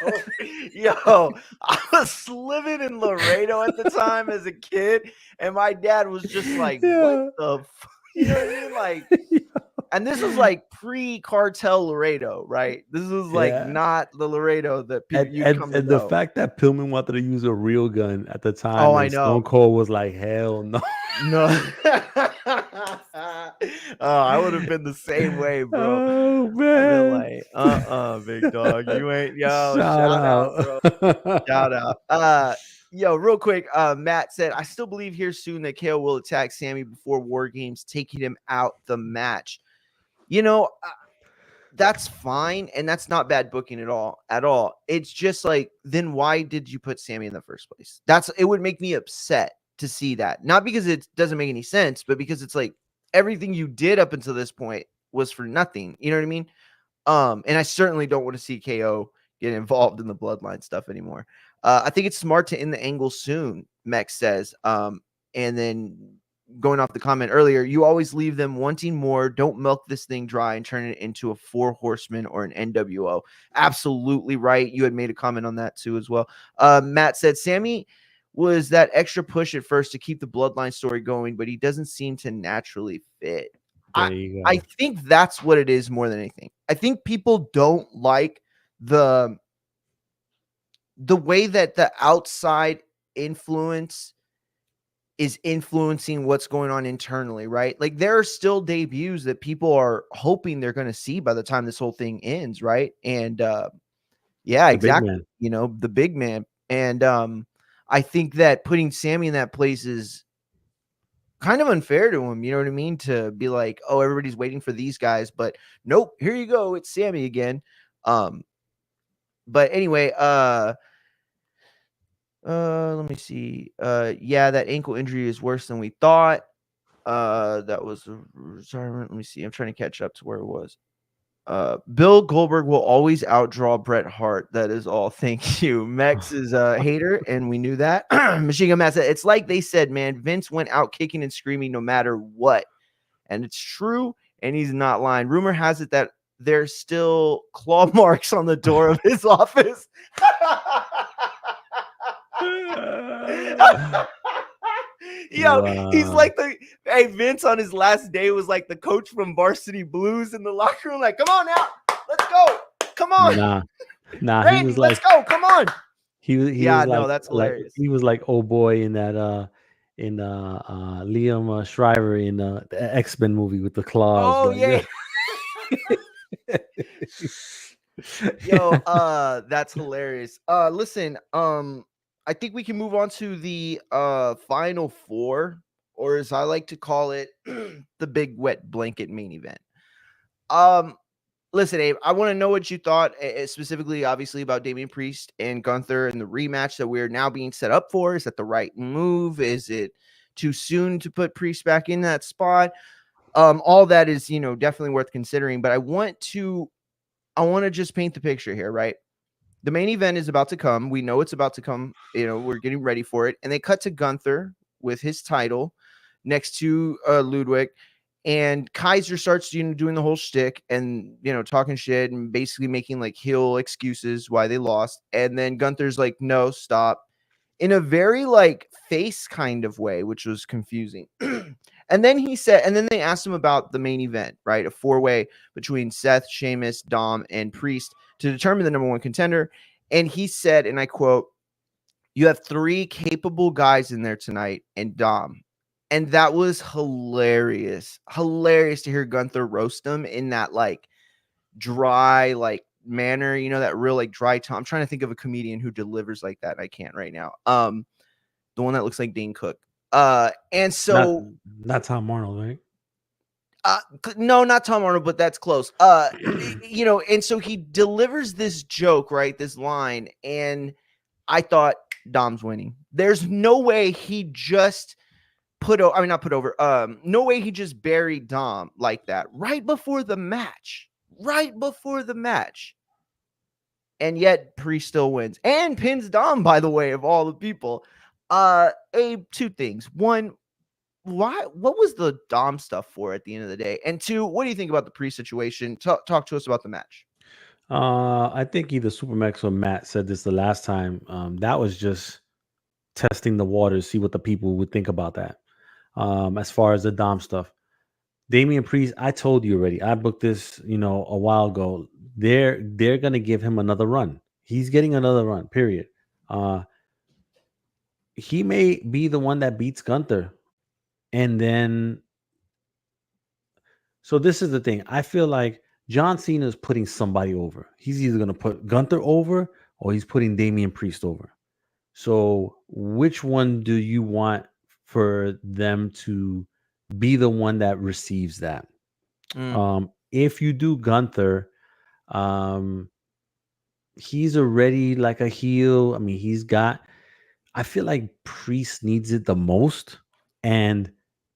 Yo, I was living in Laredo at the time as a kid, and my dad was just like, "What Yeah. the You know what I mean? Like, and this was like pre-cartel Laredo, right? This was like Yeah. not the Laredo that people And, you'd and come to and the know. fact that Pillman wanted to use a real gun at the Oh, time, I and Stone know. Cold was like, "Hell no." No. Oh, I would have been the same way, bro. Oh I've been man. like, big dog, you ain't, yo, Shout shout out, out. bro. Shout out. Yo, real quick, Matt said, I still believe here soon that KO will attack Sammy before War Games, taking him out the match. You know, that's fine, and that's not bad booking at all. At all. It's just like, then why did you put Sammy in the first place? It would make me upset to see that. Not because it doesn't make any sense, but because it's like everything you did up until this point was for nothing. You know what I mean? And I certainly don't want to see KO get involved in the bloodline stuff anymore. I think it's smart to end the angle soon, Mex says. And then going off the comment earlier, you always leave them wanting more. Don't milk this thing dry and turn it into a 4 horseman or an NWO. Absolutely right. You had made a comment on that too as well. Matt said Sammy was that extra push at first to keep the bloodline story going, but he doesn't seem to naturally fit. I There you I go. think that's what it is more than anything. I think people don't like the way that the outside influence is influencing what's going on internally, right? Like there are still debuts that people are hoping they're going to see by the time this whole thing ends, right? And yeah, The big exactly. man. You know, the big man. And I think that putting Sammy in that place is kind of unfair to him, you know what I mean? To be like, oh, everybody's waiting for these guys, but nope, here you go, it's Sammy again. Um, but anyway, let me see. Yeah, that ankle injury is worse than we thought. That was a retirement. Let me see. I'm trying to catch up to where it was. Bill Goldberg will always outdraw Bret Hart. That is all. Thank you. Mex is a hater, and we knew that. Machine Gun Matt said, it's like they said, man, Vince went out kicking and screaming no matter what. And it's true, and he's not lying. Rumor has it that there's still claw marks on the door of his office. Yo, he's Wow. like Vince on his last day was like the coach from Varsity Blues in the locker room. Like, come on now, let's go. Come on, Nah, nah. He Randy, was let's like go. Come on. he Yeah, was no, that's hilarious. he was like old boy in that Liam Shriver in the X-Men movie with the claws. Oh Like, yeah. yeah. Yo, that's hilarious. Listen, I think we can move on to the final four, or as I like to call it, the big wet blanket main event. Um, Listen, Abe, I want to know what you thought, specifically, obviously, about Damian Priest and Gunther and the rematch that we're now being set up for. Is that the right move? Is it too soon to put Priest back in that spot? All that is, definitely worth considering. But I want to just paint the picture here, right? The main event is about to come. We know it's about to come. We're getting ready for it. And they cut to Gunther with his title next to Ludwig. And Kaiser starts, doing the whole shtick and, talking shit and basically making like heel excuses why they lost. And then Gunther's like, no, stop, in a very like face kind of way, which was confusing. And then they asked him about the main event, right? A 4-way between Seth, Sheamus, Dom, and Priest to determine the number one contender. And he said, and I quote, you have 3 capable guys in there tonight and Dom. And that was hilarious. Hilarious to hear Gunther roast him in that like dry, like manner, that real like dry tone. I'm trying to think of a comedian who delivers like that. I can't right now. The one that looks like Dane Cook. And not so not Tom Arnold, right? no, not Tom Arnold, but that's close. And so he delivers this joke, right? This line, and I thought Dom's winning. There's no way he just not put over. No way he just buried Dom like that right before the match. Right before the match. And yet Priest still wins and pins Dom, by the way, of all the people. Abe, 2 things. One, what was the Dom stuff for at the end of the day? And 2, what do you think about the Priest situation? Talk to us about the match. I think either Supermax or Matt said this the last time. That was just testing the waters, see what the people would think about that. As far as the Dom stuff, Damian Priest, I told you already. I booked this, a while ago. They're gonna give him another run. He's getting another run. Period. Uh, he may be the one that beats Gunther, and then so this is the thing. I feel like John Cena is putting somebody over. He's either gonna put Gunther over or he's putting Damian Priest over. So which one do you want for them to be the one that receives that? Mm, If you do Gunther, um, he's already like a heel. I mean, I feel like Priest needs it the most, and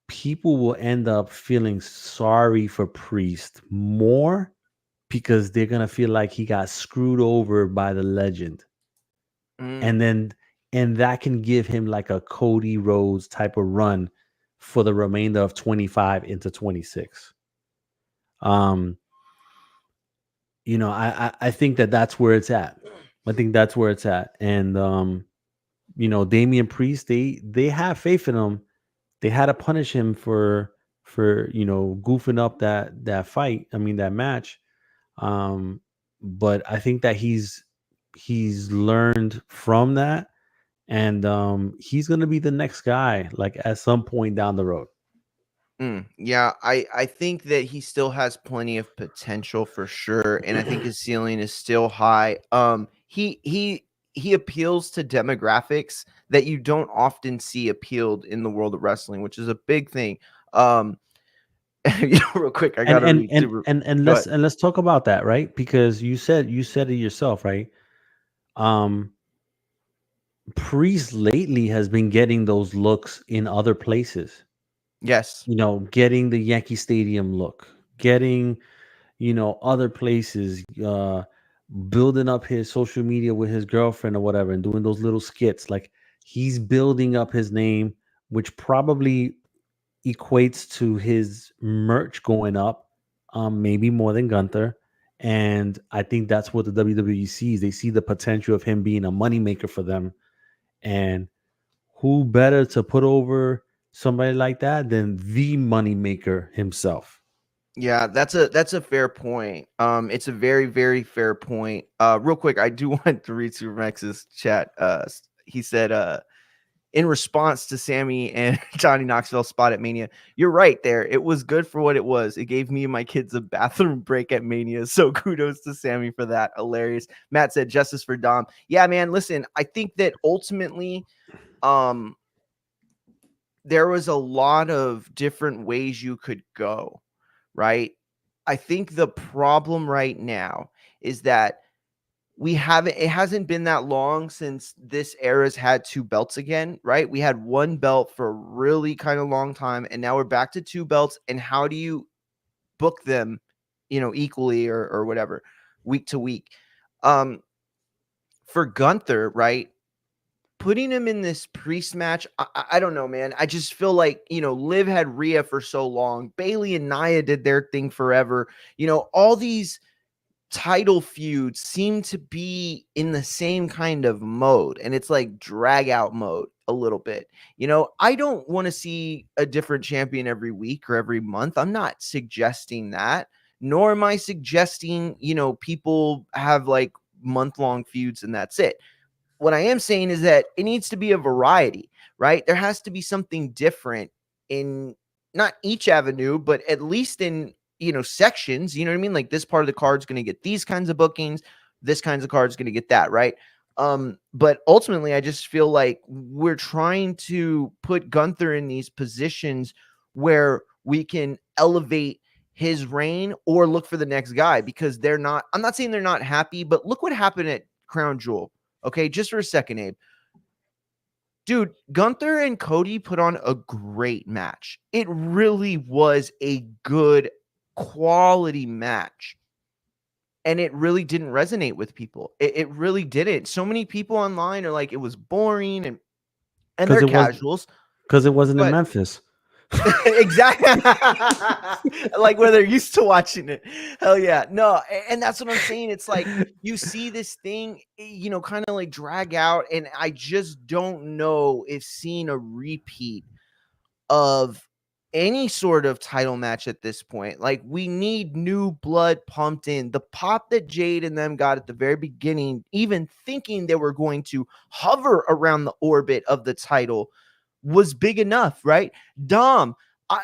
people will end up feeling sorry for Priest more because they're gonna feel like he got screwed over by the legend. mm, And then and that can give him like a Cody Rhodes type of run for the remainder of 25 into 26. Um, I think that that's where it's at. I think that's where it's at. And Damian Priest, they have faith in him. They had to punish him for goofing up that fight. I mean that match. Um, but I think that he's learned from that, and he's gonna be the next guy, like at some point down the road. yeah, I think that he still has plenty of potential for sure, and I think his ceiling is still high. He appeals to demographics that you don't often see appealed in the world of wrestling, which is a big thing. Um, real quick, I and gotta and read. and and Go let's ahead. and let's talk about that, right? Because you said it yourself, right? Um, Priest lately has been getting those looks in other places. Yes. Getting the Yankee Stadium look, getting, other places, building up his social media with his girlfriend or whatever, and doing those little skits. Like, he's building up his name, which probably equates to his merch going up, maybe more than Gunther. And I think that's what the WWE sees. They see the potential of him being a moneymaker for them. And who better to put over somebody like that than the moneymaker himself? Yeah, that's a fair point. It's a very, very fair point. Real quick, I do want to read Supermax's chat. He said, in response to Sammy and Johnny Knoxville spot at Mania, you're right there. It was good for what it was. It gave me and my kids a bathroom break at Mania. So kudos to Sammy for that. Hilarious. Matt said justice for Dom. Yeah, man. Listen, I think that ultimately, um, there was a lot of different ways you could go, right? I think the problem right now is that it hasn't been that long since this era's had two belts again, right? We had one belt for a really kind of long time, and now we're back to two belts. And how do you book them, equally or whatever, week to week? Um, for Gunther, right? Putting him in this priest match, I don't know, man. I just feel like, Liv had Rhea for so long. Bailey and Nia did their thing forever. All these title feuds seem to be in the same kind of mode, and it's like drag out mode a little bit. I don't want to see a different champion every week or every month. I'm not suggesting that, nor am I suggesting, people have like month-long feuds and that's it. What I am saying is that it needs to be a variety, right? There has to be something different in not each avenue, but at least in, sections. You know what I mean? Like, this part of the card is going to get these kinds of bookings, this kinds of card is going to get that, right? But ultimately, I just feel like we're trying to put Gunther in these positions where we can elevate his reign or look for the next guy, because I'm not saying they're not happy, but look what happened at Crown Jewel. Okay, just for a second, Abe. Dude, Gunther and Cody put on a great match. It really was a good quality match. And it really didn't resonate with people. It really didn't. So many people online are like, it was boring, and Because they're it was casuals. because it wasn't in But Memphis. exactly. Like, where they're used to watching it. Hell yeah. No, and that's what I'm saying. It's like you see this thing, kind of like drag out, and I just don't know if seeing a repeat of any sort of title match at this point. Like, we need new blood pumped in. The pop that Jade and them got at the very beginning, even thinking they were going to hover around the orbit of the title, was big enough, right? Dom,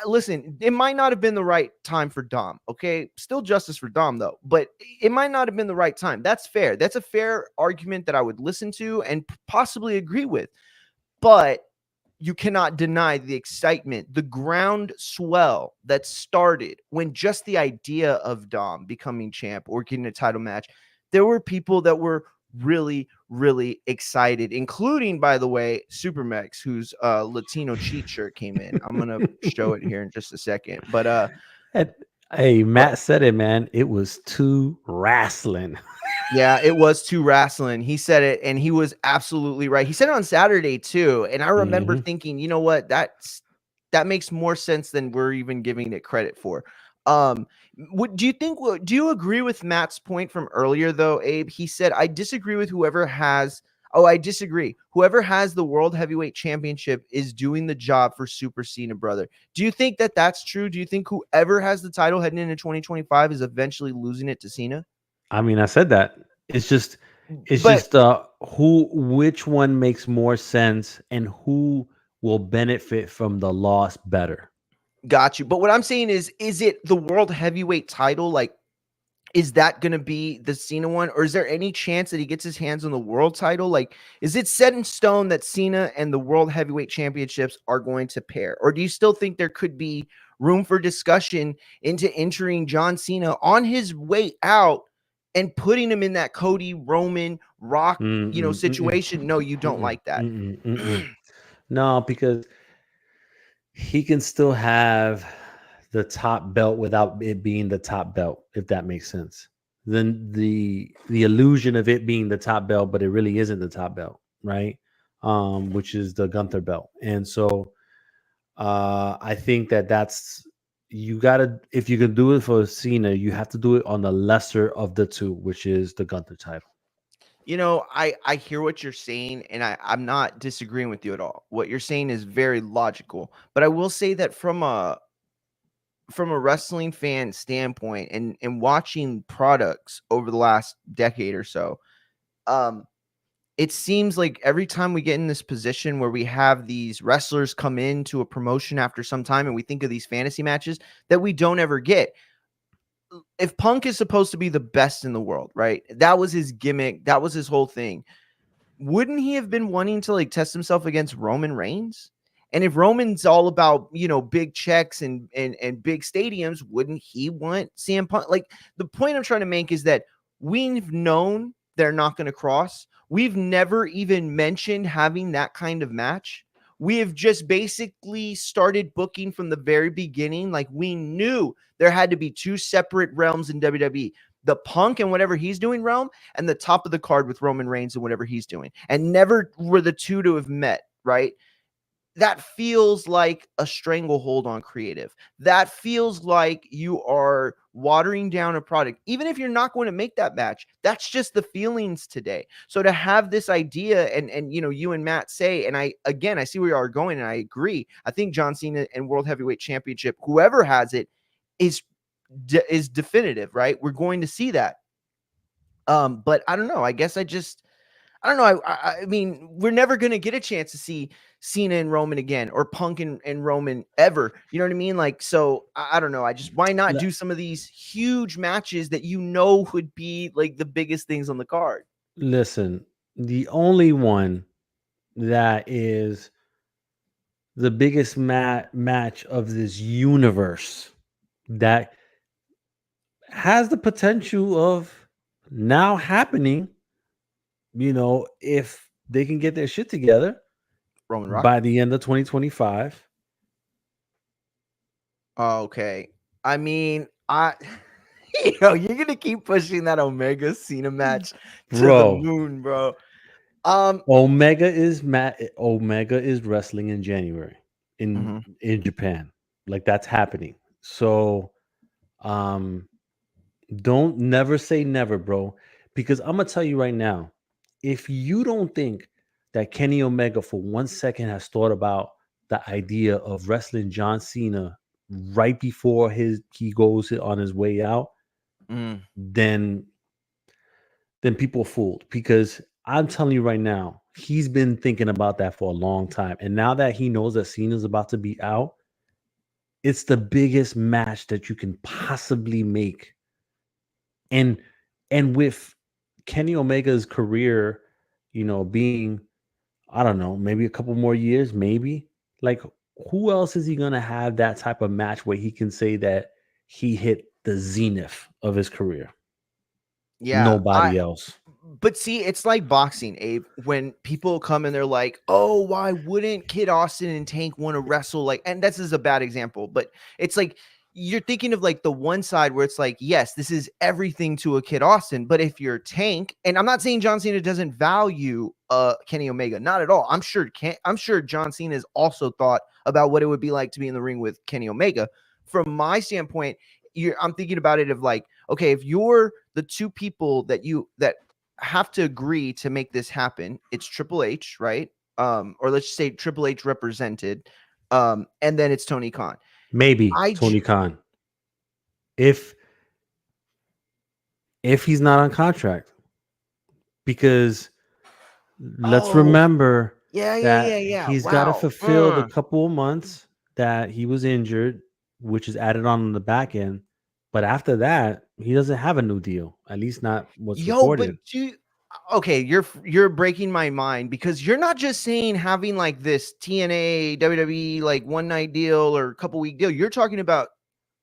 listen, it might not have been the right time for Dom, okay? Still justice for Dom, though, but it might not have been the right time. That's fair. That's a fair argument that I would listen to and possibly agree with. But you cannot deny the excitement, the ground swell that started when just the idea of Dom becoming champ or getting a title match. There were people that were really, really excited, including, by the way, Supermex, whose Latino cheat shirt came in. I'm gonna show it here in just a second. But And, hey, go Matt said it, man. It was too wrestling. Yeah, it was too wrestling. He said it, and he was absolutely right. He said it on Saturday too, and I remember Hmm. thinking, you know what, that makes more sense than we're even giving it credit for. Do you agree with Matt's point from earlier though, Abe? He said, I disagree with whoever has. Oh, I disagree. Whoever has the World Heavyweight Championship is doing the job for Super Cena, brother. Do you think that that's true? Do you think whoever has the title heading into 2025 is eventually losing it to Cena? I mean, I said that. It's But just which one makes more sense and who will benefit from the loss better. got you. But what I'm saying is it the world heavyweight title? Like, is that going to be the Cena one? Or is there any chance that he gets his hands on the world title? Like, is it set in stone that Cena and the world heavyweight championships are going to pair? Or do you still think there could be room for discussion into entering John Cena on his way out and putting him in that Cody Roman Rock, Mm-mm, mm-mm, situation? No, you don't mm-mm, like that. mm-mm, mm-mm. No, because he can still have the top belt without it being the top belt, if that makes sense. Then the illusion of it being the top belt, but it really isn't the top belt, right? Which is the Gunther belt. And so I think that that's you gotta if you can do it for Cena, you have to do it on the lesser of the two, which is the Gunther title. I hear what you're saying, and I'm not disagreeing with you at all. What you're saying is very logical, but I will say that from a wrestling fan standpoint and watching products over the last decade or so, um, it seems like every time we get in this position where we have these wrestlers come into a promotion after some time and we think of these fantasy matches that we don't ever get. If Punk is supposed to be the best in the world, right? That was his gimmick, that was his whole thing. Wouldn't he have been wanting to like test himself against Roman Reigns? And if Roman's all about, big checks and big stadiums, wouldn't he want CM Punk? Like, the point I'm trying to make is that we've known they're not going to cross. We've never even mentioned having that kind of match. We have just basically started booking from the very beginning. Like, we knew there had to be two separate realms in WWE, the Punk and whatever he's doing realm, and the top of the card with Roman Reigns and whatever he's doing. And never were the two to have met, right? That feels like a stranglehold on creative. That feels like you are watering down a product. Even if you're not going to make that match, that's just the feelings today. So to have this idea and you and Matt say, and I see where you are going, and I agree. I think John Cena and World Heavyweight Championship, whoever has it, is definitive, right? We're going to see that. But I don't know. I don't know. I mean, we're never going to get a chance to see Cena and Roman again, or Punk and Roman ever. You know what I mean? Like, so I don't know. Why not do some of these huge matches that would be like the biggest things on the card? Listen, the only one that is the biggest match of this universe that has the potential of now happening, if they can get their shit together Roman Rock. by the end of 2025. Okay. I mean, you're gonna keep pushing that Omega Cena match to the Bro, moon, bro. Um, Omega is wrestling in January in mhm. in Japan. Like that's happening. So um don't never say never, bro. Because I'm gonna tell you right now, if you don't think that Kenny Omega for 1 second has thought about the idea of wrestling John Cena right before he goes on his way out, Mm. then people fooled. Because I'm telling you right now, he's been thinking about that for a long time. And now that he knows that Cena's about to be out, it's the biggest match that you can possibly make. And with Kenny Omega's career, being, I don't know, maybe a couple more years, maybe. Like, who else is he gonna have that type of match where he can say that he hit the zenith of his career? Yeah, Nobody else. but see, it's like boxing, Abe. When people come and they're like, "Oh, why wouldn't Kid Austin and Tank want to wrestle?" Like, and this is a bad example, but it's like you're thinking of like the one side where it's like, yes, this is everything to a Kid Austin. But if you're Tank, and I'm not saying John Cena doesn't value Kenny Omega, not at all. I'm sure John Cena has also thought about what it would be like to be in the ring with Kenny Omega. From my standpoint, I'm thinking about it of like, okay, if you're the two people that have to agree to make this happen, it's Triple H, right? Or let's just say Triple H represented, and then it's Tony Khan. Maybe I Tony Khan. If he's not on contract. Because let's Oh, remember that yeah. he's got to Wow. fulfill the couple of months that he was injured, which is added on the back end. But after that, he doesn't have a new deal. At least not what's Yo, but reported. okay, you're breaking my mind because you're not just saying having like this TNA WWE like one night deal or a couple week deal. You're talking about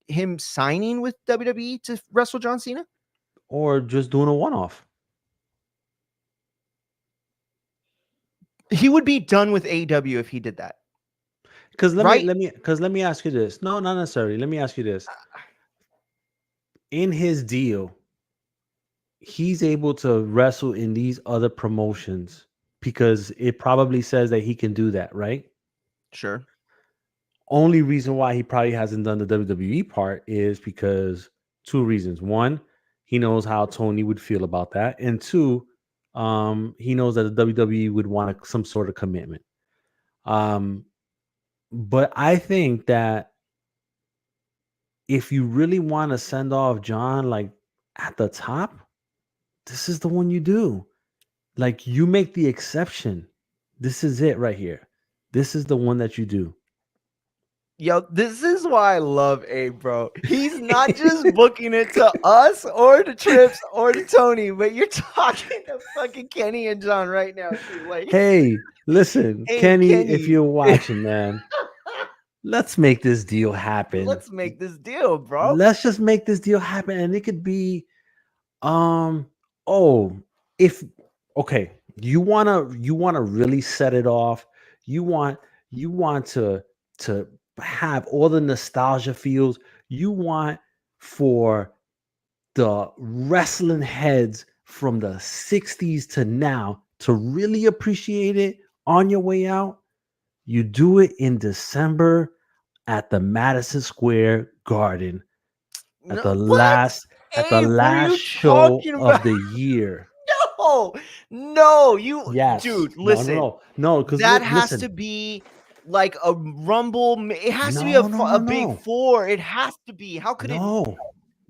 him signing with WWE to wrestle John Cena. Or just doing a one-off. He would be done with AEW if he did that. Because right? let me ask you this. No, not necessarily. Let me ask you this. In his deal, he's able to wrestle in these other promotions because it probably says that he can do that, right? Sure. Only reason why he probably hasn't done the WWE part is because two reasons. One, he knows how Tony would feel about that, and two, he knows that the WWE would want some sort of commitment. Um, but I think that if you really want to send off John like at the top, this is the one you do. Like you make the exception. This is it right here. This is the one that you do. Yo, this is why I love Abe, bro. He's not just booking it to us or to Trips or to Tony, but you're talking to fucking Kenny and John right now, too. Like, Hey, listen, hey, Kenny, if Kenny, you're watching, man, let's make this deal happen. let's make this deal, bro. Let's just make this deal happen. And it could be um oh, if okay, you wanna really set it off. You want you want to have all the nostalgia feels. You want for the wrestling heads from the 60s to now to really appreciate it on your way out. You do it in December at the Madison Square Garden No, what? at the Abe, what are last you show talking of about? the year. No, no, you, Yes. dude, No, no, listen. no. No, cuz That has listen. to be like a rumble. It has to be No, no, a no, big no. four. It has to be. How could it? No.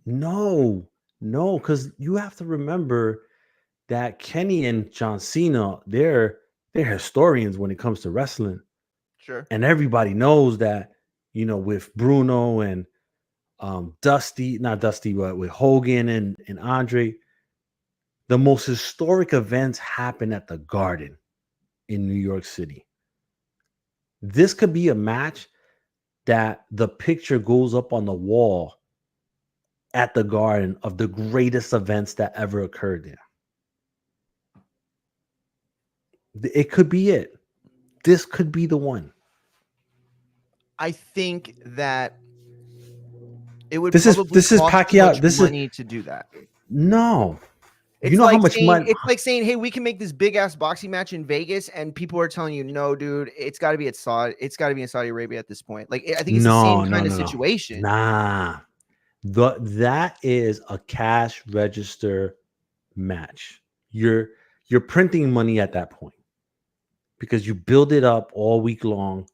No. No, cuz you have to remember that Kenny and John Cena, they're historians when it comes to wrestling. Sure. And everybody knows that, with Bruno and Dusty, not Dusty, but with Hogan and Andre, the most historic events happen at the Garden in New York City. This could be a match that the picture goes up on the wall at the Garden of the greatest events that ever occurred there. It could be it. This could be the one. I think that it would This is probably this is cost too much Pacquiao. This is money to do that. no. You know how much money? It's like saying, hey, we can make this big ass boxing match in Vegas, and people are telling you, no, dude, it's got to be at Saudi. It's got to be in Saudi Arabia at this point. Like, I think it's the same No, no, kind of no, no. situation. Nah. That is a cash register match. You're printing money at that point because you build it up all week long.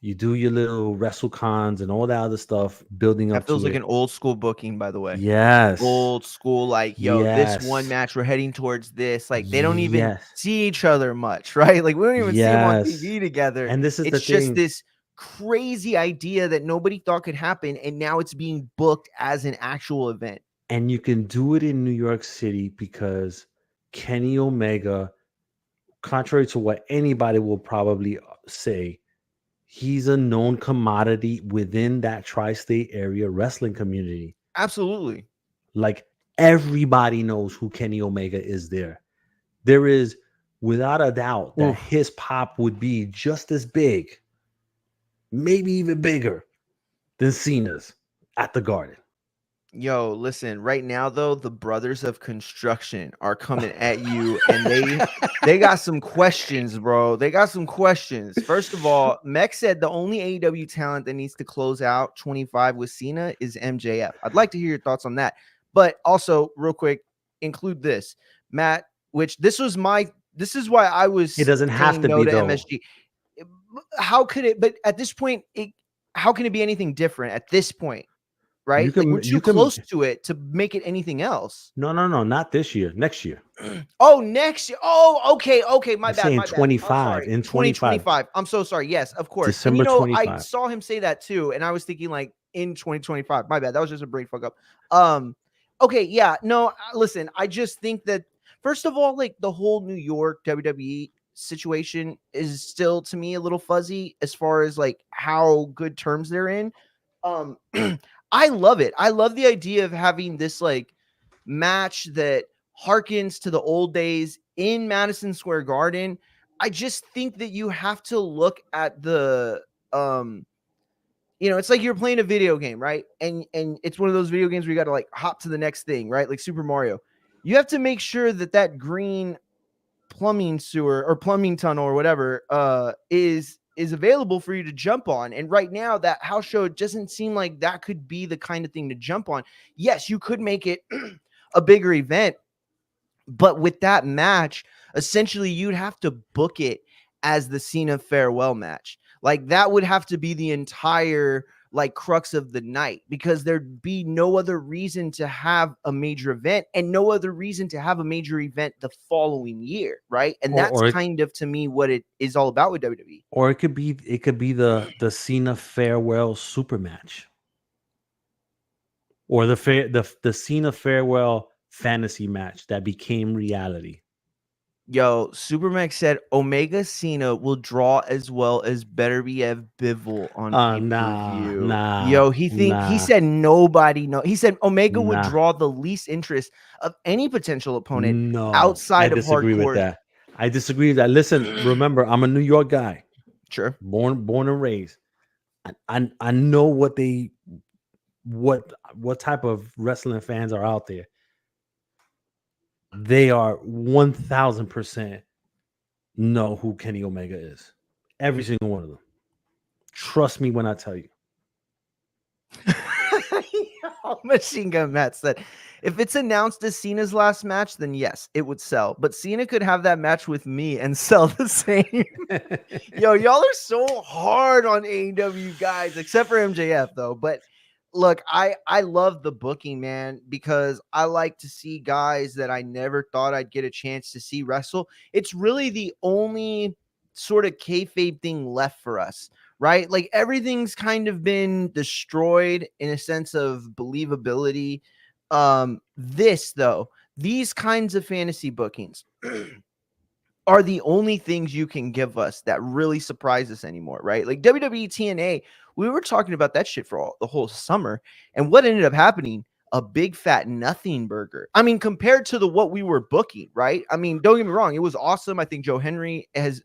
You do your little WrestleCons and all that other stuff, building That up feels to like it. an old school booking, by the way. Yes. Old school, like, yo, this one Yes. match, we're heading towards this. Like, they don't even Yes. see each other much, right? Like, we don't even see them on Yes. TV together. And this is the It's just thing. this crazy idea that nobody thought could happen, and now it's being booked as an actual event. And you can do it in New York City because Kenny Omega, contrary to what anybody will probably say, he's a known commodity within that tri-state area wrestling community. Absolutely. Like everybody knows who Kenny Omega is there. There is without a doubt that Oof. his pop would be just as big, maybe even bigger than Cena's at the Garden. Yo, listen, right now though, the brothers of construction are coming at you, and they got some questions, bro. They got some questions. First of all, Mech said the only AEW talent that needs to close out 25 with Cena is MJF. I'd like to hear your thoughts on that. But also, real quick, include this, Matt, which this is why I It was doesn't have saying to no be to though. MSG. How could it, but at this point, how can it be anything different at this point? You Right? Like, we're can too you can close to it to make it anything else. no, not this year, next year. Oh, next year. Oh, okay, okay. My I'm bad, saying my bad. I'm 25 sorry. in 25, 2025. I'm so sorry. Yes, of course. And December I 25. saw him say that too, and I was thinking like in 2025. My bad. That was just a brain fuck up. Okay, yeah. No, listen, I just think that first of all, like the whole New York WWE situation is still to me a little fuzzy as far as like how good terms they're in. Um I love it. I love the idea of having this like match that harkens to the old days in Madison Square Garden. I just think that you have to look at it's like you're playing a video game, right? And it's one of those video games where you got to like hop to the next thing, right? Like Super Mario. You have to make sure that that green plumbing sewer or plumbing tunnel or whatever is available for you to jump on. And right now that house show doesn't seem like that could be the kind of thing to jump on. Yes, you could make it a bigger event, but with that match, essentially you'd have to book it as the Cena farewell match. Like that would have to be the entire like crux of the night, because there'd be no other reason to have a major event and no other reason to have a major event the following year, right? And or that's or kind of to me what it is all about with WWE. or it could be the Cena farewell super match, or the Cena farewell fantasy match that became reality. Yo, Supermax said Omega Cena will draw as well as Better Be Bivol on Nah, pay-per-view. nah, Yo, he nah, said nobody know. He said Omega would nah. draw the least interest of any potential opponent No, I outside of disagree with hardcore. that. I disagree with that. Listen, remember, I'm a New York guy, Sure. born and raised. I know what type of wrestling fans are out there. They are 1000% know who Kenny Omega is. Every single one of them. Trust me when I tell you. Machine Gun Matt said, if it's announced as Cena's last match, then yes, it would sell. But Cena could have that match with me and sell the same. Yo, y'all are so hard on AEW guys, except for MJF though. But look, I love the booking, man, because I like to see guys that I never thought I'd get a chance to see wrestle. It's really the only sort of kayfabe thing left for us, right? Like everything's kind of been destroyed in a sense of believability. This though, these kinds of fantasy bookings are the only things you can give us that really surprise us anymore, right? Like WWE TNA, we were talking about that shit for the whole summer, and what ended up happening? A big fat nothing burger. I mean, compared to the what we were booking, right? I mean, don't get me wrong, it was awesome. I think Joe Henry has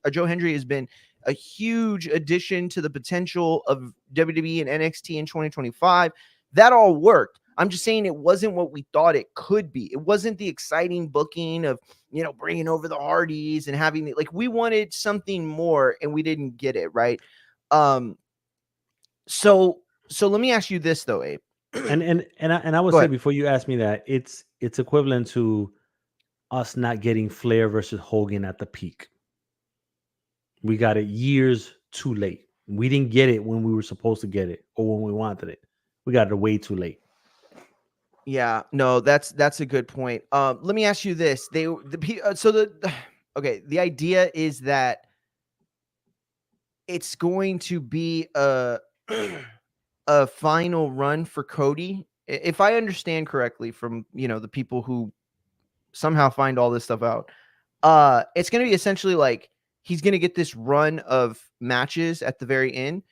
been a huge addition to the potential of WWE and NXT in 2025. That all worked. I'm just saying it wasn't what we thought it could be. It wasn't the exciting booking of bringing over the Hardys and having like we wanted something more and we didn't get it, right? Um, so let me ask you this though, Abe. And I would Go say, ahead. before you ask me that, it's equivalent to us not getting Flair versus Hogan at the peak. We got it years too late. We didn't get it when we were supposed to get it or when we wanted it. We got it way too late. Yeah, no, that's a good point. Let me ask you this: okay, the idea is that it's going to be a a final run for Cody. If I understand correctly from the people who somehow find all this stuff out, it's going to be essentially like he's going to get this run of matches at the very end,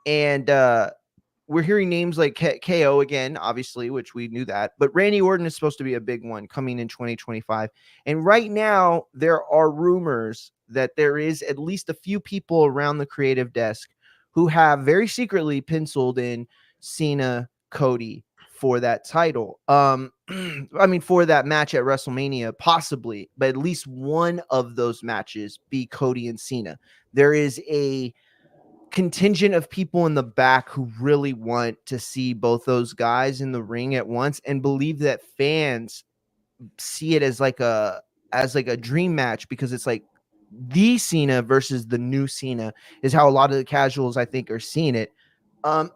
and we're hearing names like KO again, obviously, which we knew that, but Randy Orton is supposed to be a big one coming in 2025. And right now, there are rumors that there is at least a few people around the creative desk who have very secretly penciled in Cena, Cody for that title. I mean, for that match at WrestleMania, possibly, but at least one of those matches be Cody and Cena. There is a contingent of people in the back who really want to see both those guys in the ring at once and believe that fans see it as like a dream match, because it's like the Cena versus the new Cena is how a lot of the casuals I think are seeing it. Um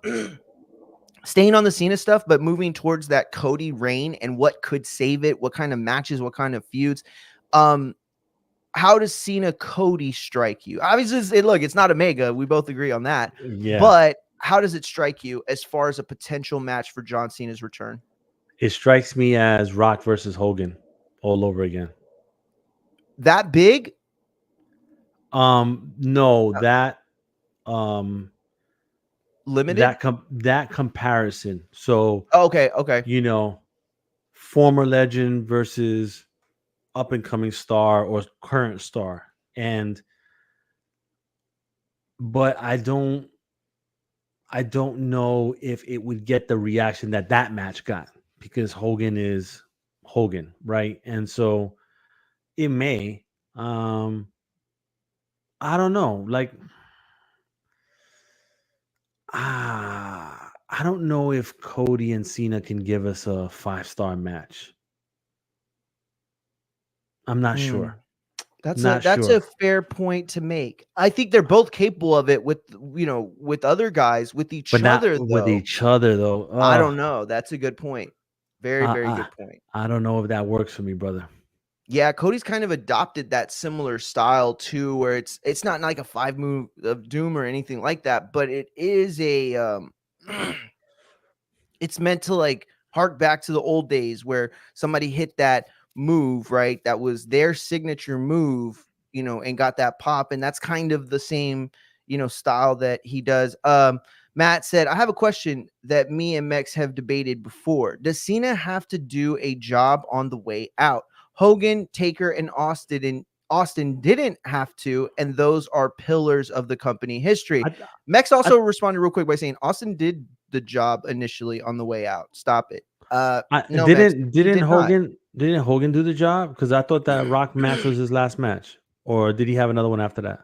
Staying on the Cena stuff, but moving towards that Cody reign and what could save it, what kind of matches, what kind of feuds. Um how does Cena Cody strike you? Obviously, look, it's not Omega. We both agree on that. Yeah. But how does it strike you as far as a potential match for John Cena's return? It strikes me as Rock versus Hogan all over again. That big? No, um Limited? that comparison. So, Oh, okay, okay. you know, former legend versus up and coming star or current star. And but I don't I don't know if it would get the reaction that that match got because Hogan is Hogan, right? And so it may. Um, I don't know. Like, I don't know if Cody and Cena can give us a 5-star match. I'm not Hmm. sure. That's Not that's a sure. fair point to make. I think they're both capable of it with, with other guys. With each But not other, with though, each other though. I don't know. That's a good point. Very, I, very I good point. I don't know if that works for me, brother. Yeah, Cody's kind of adopted that similar style too, where it's not like a 5 move of doom or anything like that, but it is a it's meant to like hark back to the old days where somebody hit that move, right? That was their signature move, and got that pop. And that's kind of the same, style that he does. Matt said, I have a question that me and Mex have debated before. Does Cena have to do a job on the way out? Hogan, Taker, and Austin didn't have to, and those are pillars of the company history. I, Mex I, also responded real quick by saying Austin did the job initially on the way out. Stop it. I No, Mex, he didn't did not. Hogan do the job? Because I thought that Rock match was his last match, or did he have another one after that?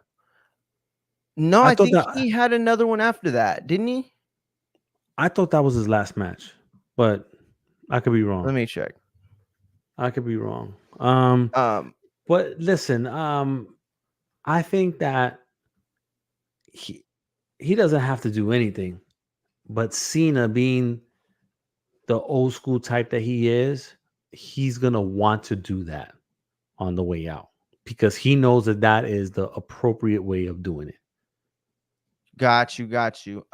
No, I I thought think that he had another one after that, didn't he? I thought that was his last match, but I could be wrong. Let me check. I could be wrong. Um, But listen, I think that he he doesn't have to do anything. But Cena, being the old school type that he is, he's gonna want to do that on the way out because he knows that that is the appropriate way of doing it. got you, got you.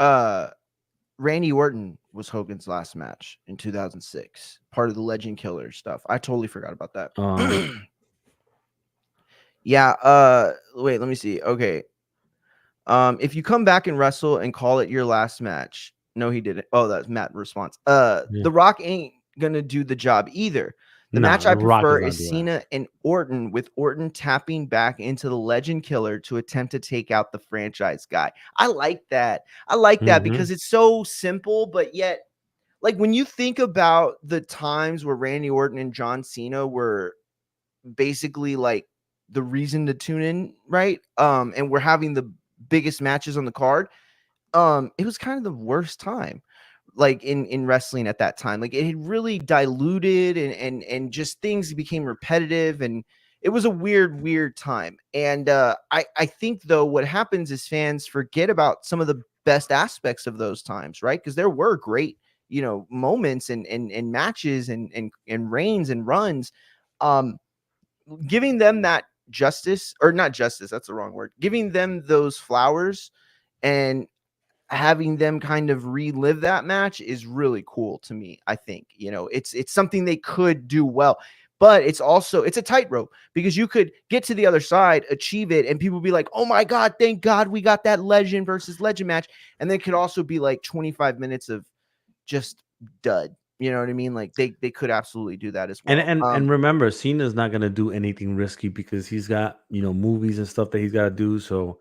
Randy Orton was Hogan's last match in 2006, part of the Legend Killer stuff. I totally forgot about that. Um, Yeah. Wait, let me see. Okay. If you come back and wrestle and call it your last match, no, he didn't. Oh, that's Matt response. yeah. The Rock ain't gonna do the job either. The match Nah, I The Rock prefer is not is doing that. Cena and Orton, with Orton tapping back into the Legend Killer to attempt to take out the franchise guy. I like that. I like that Hmm. because it's so simple, but yet, like when you think about the times where Randy Orton and John Cena were basically like the reason to tune in, right? And we're having the biggest matches on the card. It was kind of the worst time, like in wrestling at that time. Like it had really diluted, and just things became repetitive, and it was a weird time. And I think though what happens is fans forget about some of the best aspects of those times, right? Because there were great, moments and matches and reigns and runs. Um, Giving them that justice, or not justice, that's the wrong word, giving them those flowers and having them kind of relive that match is really cool to me. I think, it's something they could do well, but it's a tightrope because you could get to the other side, achieve it, and people be like, oh my God, thank God we got that legend versus legend match. And then it could also be like 25 minutes of just dud. You know what I mean? Like they could absolutely do that as And well. remember, Cena's not gonna do anything risky because he's got movies and stuff that he's got to do. So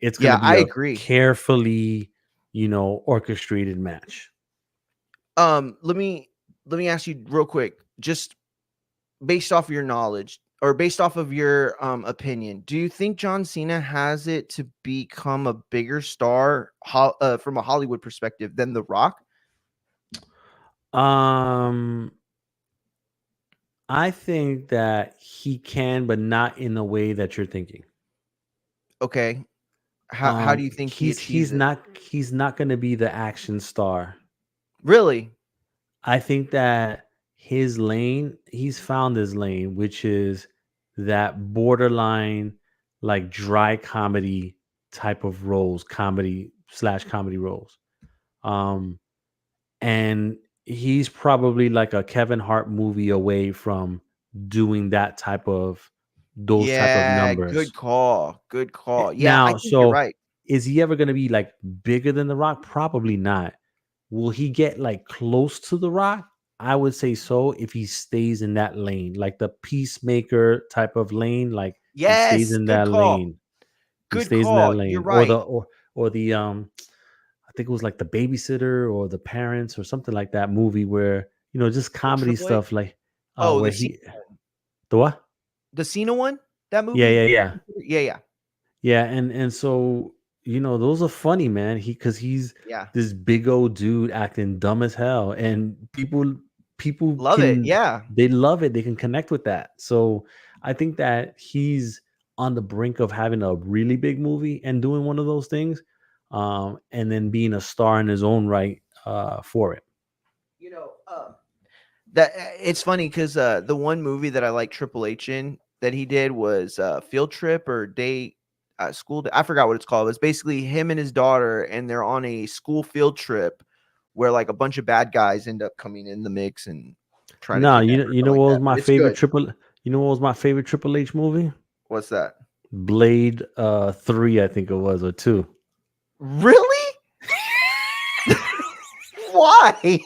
it's gonna Yeah, be I a agree. carefully orchestrated match. Let me ask you real quick, just based off of your knowledge or based off of your opinion, do you think John Cena has it to become a bigger star from a Hollywood perspective than The Rock? Um, I think that he can, but not in the way that you're thinking. Okay. How do you think he He's achieves it? not going to be the action star. Really? I think that his lane, he's found his lane, which is that borderline, like dry comedy type of roles, comedy/comedy roles. Um, and he's probably like a Kevin Hart movie away from doing those type of Yeah, good numbers. call. Good call. Yeah, I Now, think you're so right. is he ever going to be like bigger than The Rock? Probably not. Will he get like close to The Rock? I would say so if he stays in that lane, like the peacemaker type of lane. Like he stays Yes, in good that call. lane. He Good stays in that call. You're lane, or right. the I think it was like The Babysitter or The Parents or something like that movie where, just The comedy Triple H? stuff like Oh, where he the what? The Cena one? That Yeah, movie? yeah, yeah. Yeah, yeah. Yeah, and so, those are funny, man. Cuz he's Yeah. this big old dude acting dumb as hell, and people Love it. can Yeah. they love it. They can connect with that. So, I think that he's on the brink of having a really big movie and doing one of those things, and then being a star in his own right for it. You know, that it's funny because the one movie that I like Triple H in that he did was Field Trip or Day School. I forgot what it's called. It's basically him and his daughter, and they're on a school field trip where like a bunch of bad guys end up coming in the mix and trying to No, kidnap her or something like what was that. my But it's favorite good. triple you know what was my favorite Triple H movie? What's that? Blade 3, I think it was, or 2. Really? Why?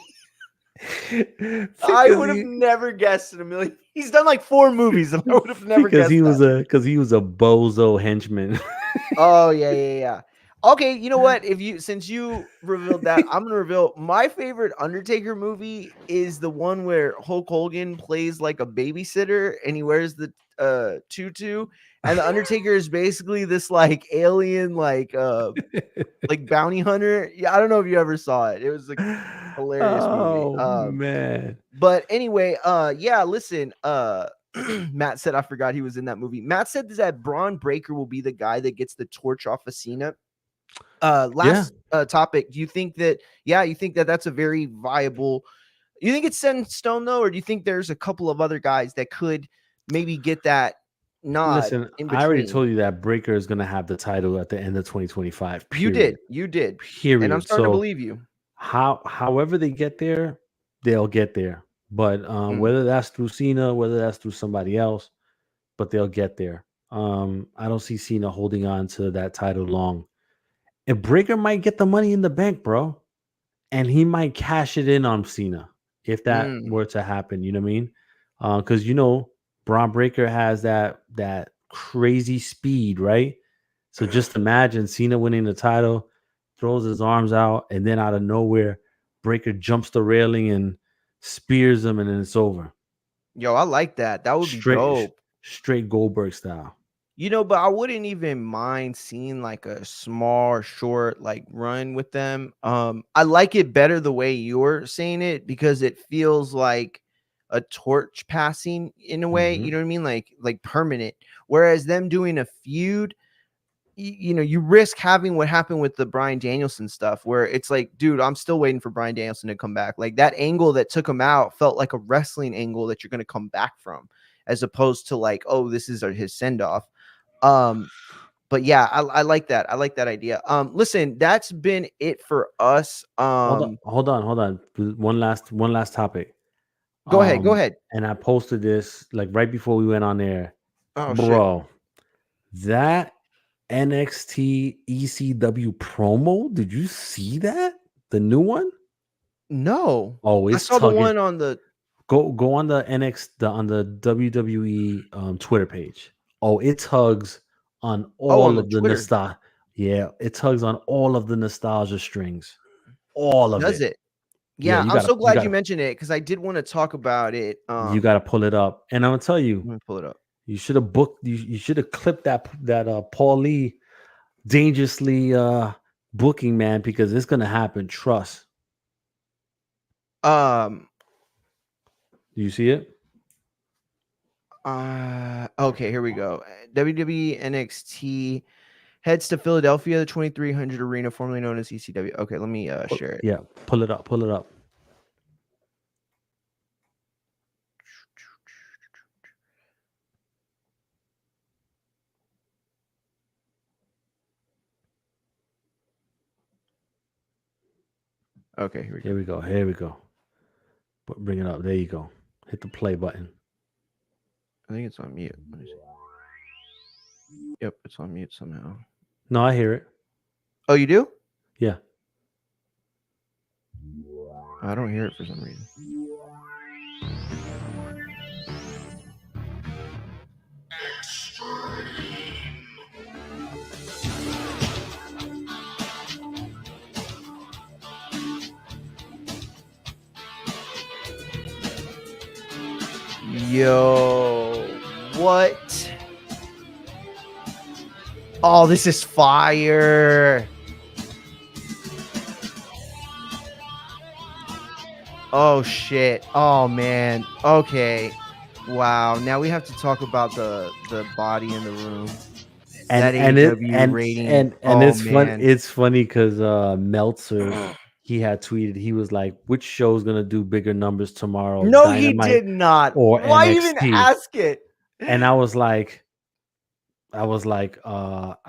I because would have he never guessed in a million. He's done like 4 movies, and I would have never because guessed that. he was a bozo henchman. Oh, yeah, yeah, yeah. Okay, you know what? Since you revealed that, I'm gonna reveal my favorite Undertaker movie is the one where Hulk Hogan plays like a babysitter and he wears the tutu, and the Undertaker is basically this like alien like bounty hunter. Yeah, I don't know if you ever saw it. It was a hilarious movie. Oh man. But anyway, yeah, listen, Matt said I forgot he was in that movie. Matt said that Braun Breaker will be the guy that gets the torch off of Cena. Yeah. Last topic. Do you think that? Yeah, you think that that's a very viable? You think it's set in stone though, or do you think there's a couple of other guys that could maybe get that nod Listen, in I already between? told you that Breaker is going to have the title at the end of 2025. Period. You did, and I'm Period. starting to So believe you. however they get there, they'll get there. But Mm. whether that's through Cena, whether that's through somebody else, but they'll get there. I don't see Cena holding on to that title long. And Breaker might get the money in the bank, bro. And he might cash it in on Cena if that Mm. were to happen. You know what I mean? Because Braun Breaker has that crazy speed, right? So just imagine Cena winning the title, throws his arms out, and then out of nowhere, Breaker jumps the railing and spears him, and then it's over. Yo, I like that. That would be Straight dope. straight Goldberg style. But I wouldn't even mind seeing like a small, short like run with them. I like it better the way you're saying it because it feels like a torch passing in a way. You Mhm. know what I mean? Like permanent. Whereas them doing a feud, you risk having what happened with the Bryan Danielson stuff, where it's like, dude, I'm still waiting for Bryan Danielson to come back. Like that angle that took him out felt like a wrestling angle that you're going to come back from, as opposed to like, oh, this is his send off. Um, but yeah, I like that. I like that idea. Listen, that's been it for us. Hold on. One last topic. Go ahead, go ahead. And I posted this like right before we went on air. Oh shit. Bro, that NXT ECW promo, did you see that? The new one? No, Oh, I it's saw the tugging. one on the. Go on the on the WWE Twitter page. Oh, it tugs on Oh, on all the of the Twitter. nostalgia. Yeah, it tugs on all of the nostalgia strings. All of Does it. it? Yeah, Yeah, I'm so glad you mentioned it because I did want to talk about it. you gotta pull it up. And I'm gonna tell you, Let me pull it up. you should have booked you should have clipped that Paul Lee dangerously booking, man, because it's gonna happen. Trust. Um. Do you see it? Okay, here we go. WWE NXT heads to Philadelphia, the 2300 Arena, formerly known as ECW. Okay, let me share it. Yeah, pull it up. Pull it up. Okay, here we go. Here we go. Here we go. Bring it up. There you go. Hit the play button. I think it's on mute. Let me see. Yep, it's on mute somehow. No, I hear it. Oh, you do? Yeah. I don't hear it for some reason. Yo, what? Oh, this is fire. Oh shit. Oh man. Okay. Wow. Now we have to talk about the body in the room. And That AEW rating. Oh it's fun. man. It's funny because Meltzer, he had tweeted, he was like, "Which show's gonna do bigger numbers tomorrow, No, he Dynamite did not. or Why even NXT?" ask it? And I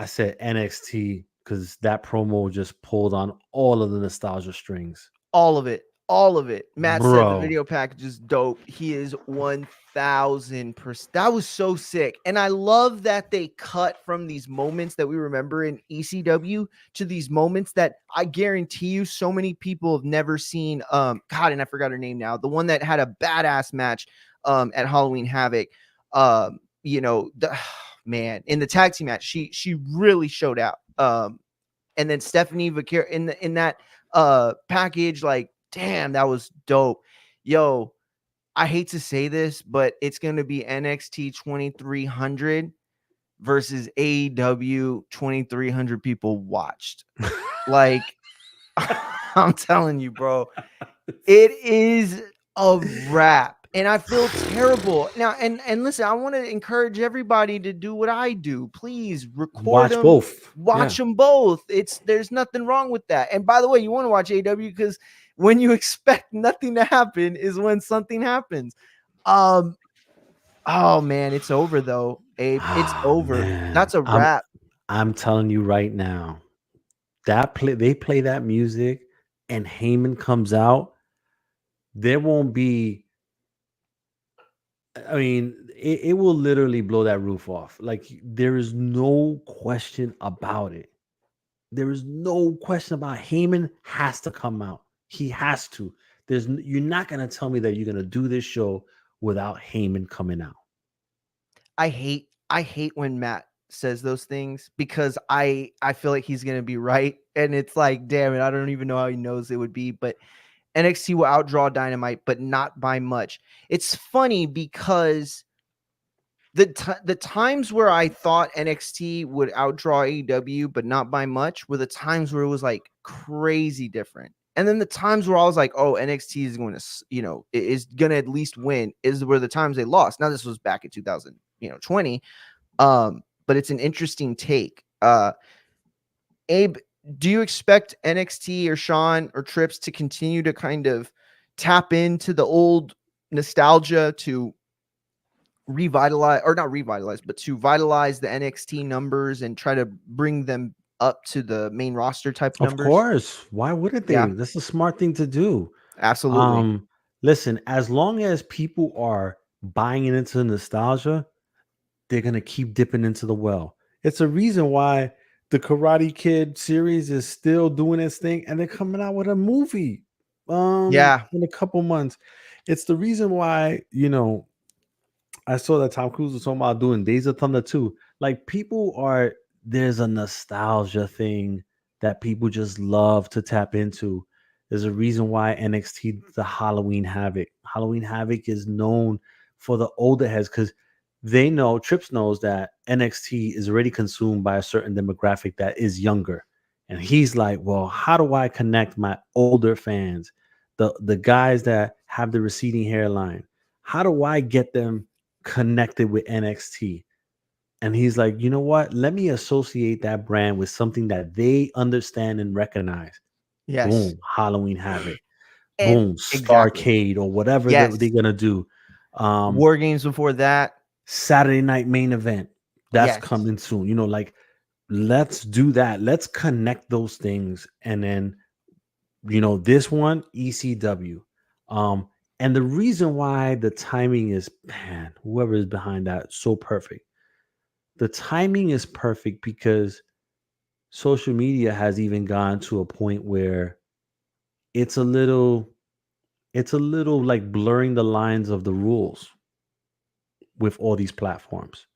said NXT because that promo just pulled on all of the nostalgia strings, All of it. All of it. Matt said the bro. video package is dope. He is 1000%. That was so sick. And I love that they cut from these moments that we remember in ECW to these moments that I guarantee you so many people have never seen. God, and I forgot her name now. The one that had a badass match at Halloween Havoc. Man, in the tag team match, she really showed out. And then Stephanie Vaquer in that package, like, damn, that was dope. Yo, I hate to say this, but it's gonna be NXT 2300 versus AEW 2300 people watched. Like, I'm telling you, bro, it is a wrap. And I feel terrible now. And listen, I want to encourage everybody to do what I do. Please record Watch them, both. watch Yeah. them both. There's nothing wrong with that. And by the way, you want to watch AW because when you expect nothing to happen is when something happens. Um, oh man, it's over though, Abe. It's Ah, over. man. That's a wrap. I'm telling you right now, that they play that music and Heyman comes out, there won't be, I mean, it will literally blow that roof off. Like there is no question about it. There is no question about Heyman has to come out. He has to. You're not gonna tell me that you're gonna do this show without Heyman coming out. I hate when Matt says those things because I feel like he's gonna be right. And it's like, damn it, I don't even know how he knows it would be, but NXT will outdraw Dynamite, but not by much. It's funny because the times where I thought NXT would outdraw AEW, but not by much, were the times where it was like crazy different. And then the times where I was like, oh, NXT is going to, is going to at least win, is where the times they lost. Now this was back in 2020. But it's an interesting take. Abe, do you expect NXT or Sean or Trips to continue to kind of tap into the old nostalgia to revitalize, or not revitalize, but to vitalize the NXT numbers and try to bring them up to the main roster type Of numbers? course. Why wouldn't Yeah, they? That's a smart thing to do. absolutely. Um, Listen, as long as people are buying into nostalgia, they're gonna keep dipping into the well. It's a reason why the Karate Kid series is still doing its thing, and they're coming out with a movie Yeah. in a couple months. It's the reason why, I saw that Tom Cruise was talking about doing Days of Thunder too. Like there's a nostalgia thing that people just love to tap into. There's a reason why NXT, the Halloween Havoc. Halloween Havoc is known for the older heads because they know, Trips knows that NXT is already consumed by a certain demographic that is younger. And he's like, well, how do I connect my older fans, the guys that have the receding hairline? How do I get them connected with NXT? And he's like, you know what? Let me associate that brand with something that they understand and recognize. Yes. Boom, Halloween Havoc. And Boom, exactly. Starcade or whatever they're Yes. gonna do. Um, War games before that. Saturday night main event that's Yes. coming soon. Like let's do that. Let's connect those things, and then this one ECW. Um, and the reason why the timing is, man, whoever is behind that, so perfect. The timing is perfect because social media has even gone to a point where it's a little like blurring the lines of the rules with all these platforms,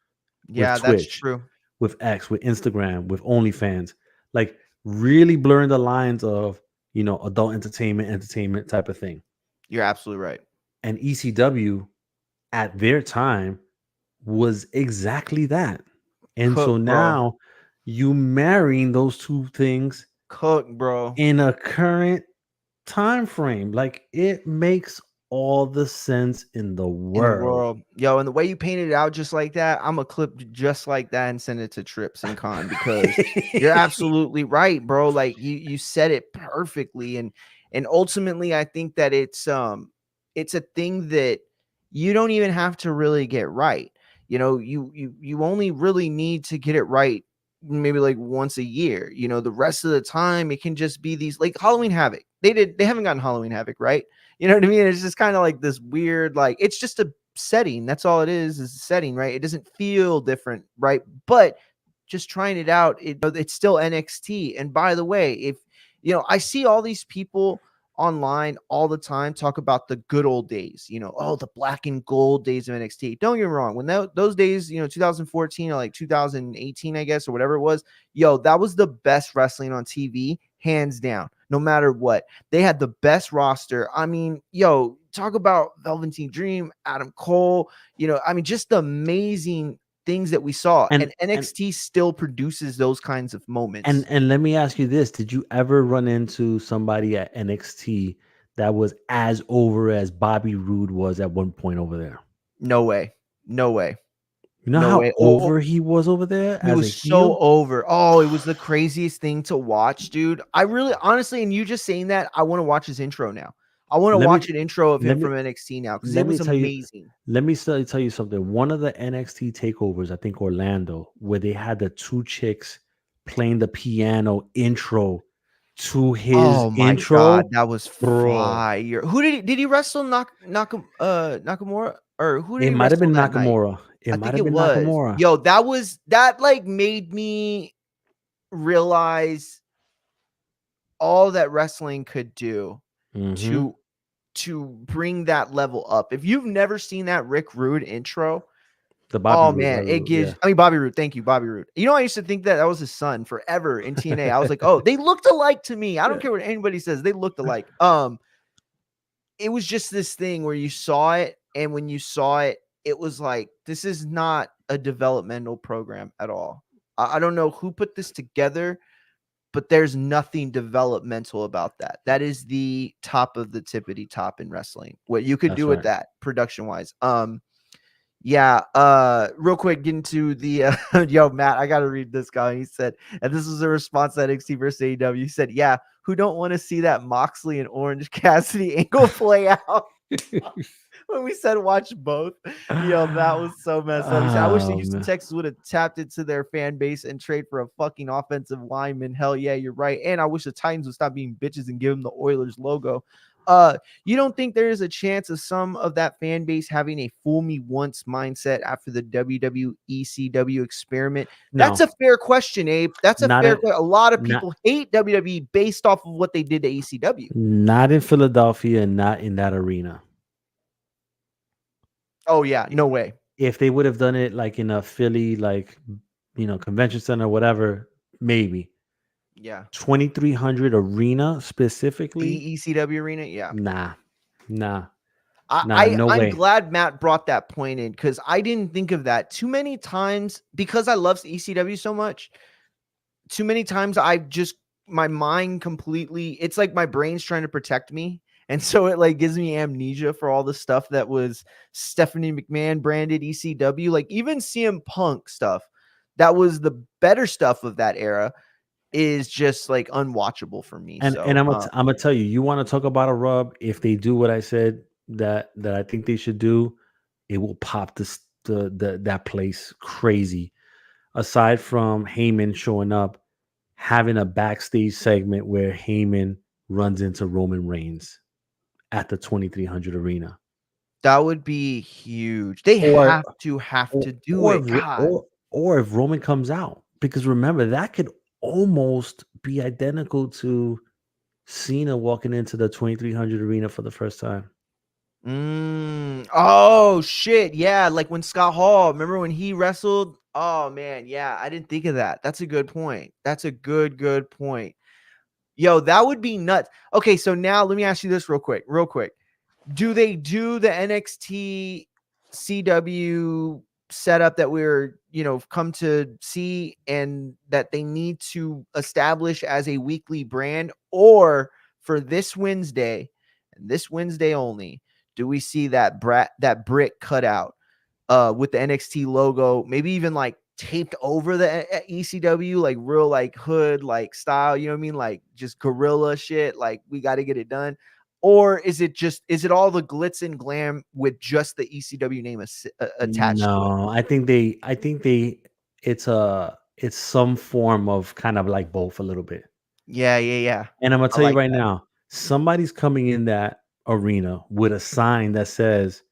with Yeah, that's Twitch, true. with X, with Instagram, with OnlyFans, like really blurring the lines of adult entertainment type of thing. You're absolutely right. And ECW, at their time was exactly that. And so Cook, bro. now you marrying those two things Cook, bro. in a current time frame. Like it makes all the sense in the In the world. world. Yo, and the way you painted it out just like that, I'm a clip just like that and send it to Trips and Con because you're absolutely right, bro. Like you said it perfectly. And ultimately I think that it's a thing that you don't even have to really get right. You know, you only really need to get it right maybe like once a year. You know, the rest of the time it can just be these like Halloween Havoc. They haven't gotten Halloween Havoc, right? You know what I mean? It's just kind of like this weird, like it's just a setting. That's all it is a setting, right? It doesn't feel different, right? But just trying it out, it's still NXT. And by the way, if you know, I see all these people online all the time talk about the good old days, you know, oh, the black and gold days of NXT. Don't get me wrong. When those days, you know, 2014 or like 2018, I guess, or whatever it was, yo, that was the best wrestling on TV, hands down, no matter what. They had the best roster. I mean, yo, talk about Velveteen Dream, Adam Cole, you know, I mean, just the amazing things that we saw. and And NXT still produces those kinds of moments. and let me ask you this. Did you ever run into somebody at NXT that was as over as Bobby Roode was at one point over there? No way. No way. You know No how way. Oh, over he was over there he as a was so heel? over. Oh, it was the craziest thing to watch, dude. I really, honestly, and you just saying that, I want to watch his intro now. I want to Let me watch an intro of him let me from NXT now because it let me was tell you amazing. let me tell you something. One of the NXT takeovers, I think Orlando, where they had the two chicks playing the piano intro to his Oh my god, intro, that was bro. fire. Who did he wrestle Nakamura, or who did It he might have wrestle been that night? Nakamura. It I might think have it been was. Nakamura. Yo, that like made me realize all that wrestling could do Hmm. to bring that level up. If you've never seen that Rick Rude intro, The Bobby oh Roode, man, Bobby it Roode, yeah. gives. I mean, Bobby Roode. Thank you, Bobby Roode. You know, I used to think that was his son forever in TNA. I was like, oh, they looked alike to me. I don't care what anybody says; they looked alike. It was just this thing where you saw it, and when you saw it, it was like, this is not a developmental program at all. I don't know who put this together, but there's nothing developmental about that. That is the top of the tippity top in wrestling. What you could That's do with right. that production wise. Yeah, real quick, get into the yo, Matt, I gotta read this guy. He said, and this was a response to NXT versus AEW. He said, yeah, who don't want to see that Moxley and Orange Cassidy angle play out? When we said watch both, yo, that was so messed up. He said, I wish the Houston Um, Texans would have tapped into their fan base and trade for a fucking offensive lineman. Hell yeah, you're right. And I wish the Titans would stop being bitches and give them the Oilers logo. You don't think there is a chance of some of that fan base having a fool me once mindset after the WWE ECW experiment? That's no, a fair question, Abe. That's a not fair at question. A lot of not people hate WWE based off of what they did to ECW. not in Philadelphia, and not in that arena. Oh yeah, no way. If they would have done it like in a Philly, like convention center, whatever, maybe Yeah. 2300 arena specifically. ECW arena, yeah. Nah, nah, I, nah, I no I'm way. glad Matt brought that point in because I didn't think of that too many times because I love ECW so much. Too many times I just my mind completely. It's like my brain's trying to protect me, and so it like gives me amnesia for all the stuff that was Stephanie McMahon branded ECW, like even CM Punk stuff. That was the better stuff of that era is just like unwatchable for me. And So I'm gonna tell you, you want to talk about a rub? If they do what I said that I think they should do, it will pop the that place crazy. Aside from Heyman showing up, having a backstage segment where Heyman runs into Roman Reigns at the 2300 arena, that would be huge. They or have to do or it. God. or if Roman comes out, because remember that could almost be identical to Cena walking into the 2300 arena for the first time. Oh shit. Yeah, like when Scott Hall, remember when he wrestled? Oh man, yeah, I didn't think of that. That's a good point. That's a good point. Yo, that would be nuts. Okay, so now let me ask you this real quick. Do they do the NXT? CW setup that we're, come to see, and that they need to establish as a weekly brand? Or for this Wednesday and this Wednesday only, do we see that brick cut out with the NXT logo, maybe even like taped over the ECW, like real like hood like style, you know what I mean? Like just guerrilla shit, like we got to get it done. Or is it all the glitz and glam with just the ECW name attached to it? No, I think they it's some form of kind of like both a little bit. Yeah, yeah, yeah. And I'm gonna I tell you like right that. now, somebody's coming in that arena with a sign that says,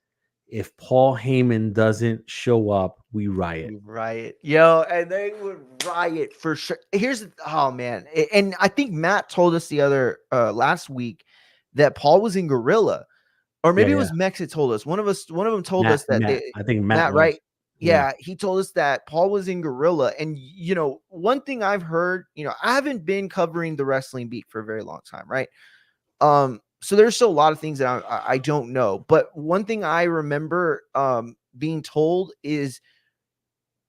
"If Paul Heyman doesn't show up, we riot." We riot, yo, and they would riot for sure. Oh man, and I think Matt told us the other last week that Paul was in Gorilla. Or Yeah, maybe it yeah. was Mex that told us. One of them told us that Matt. I think Matt Matt, was. right? Yeah. Yeah, he told us that Paul was in Gorilla. And one thing I've heard, I haven't been covering the wrestling beat for a very long time, right? So there's still a lot of things that I don't know. But one thing I remember being told is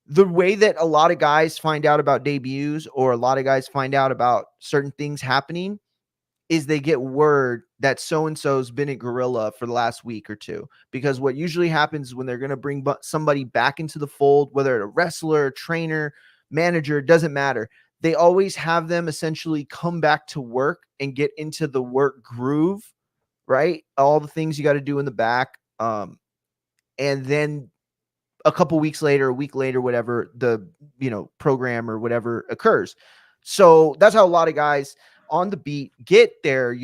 the way that a lot of guys find out about debuts, or a lot of guys find out about certain things happening, is they get word that so and so's been at Gorilla for the last week or two. Because what usually happens when they're going to bring somebody back into the fold, whether it's a wrestler, trainer, manager, doesn't matter. They always have them essentially come back to work and get into the work groove, right? All the things you got to do in the back. And then a couple weeks later, a week later, whatever the program or whatever occurs. So that's how a lot of guys on the beat get there.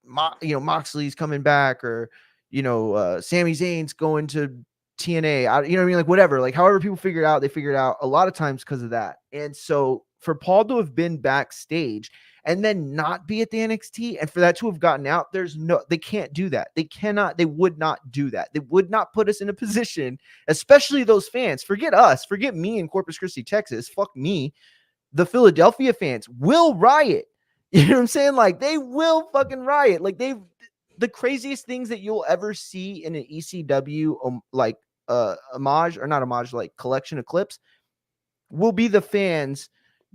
Moxley's coming back, or Sami Zayn's going to TNA. You know what I mean? Like whatever. Like however people figure it out, they figure it out a lot of times because of that. And so for Paul to have been backstage and then not be at the NXT, and for that to have gotten out, they can't do that. They would not do that. They would not put us in a position, especially those fans. Forget us, forget me in Corpus Christi, Texas. Fuck me. The Philadelphia fans will riot. You know what I'm saying? Like they will fucking riot. Like the craziest things that you'll ever see in an ECW, homage, or not homage, like collection of clips, will be the fans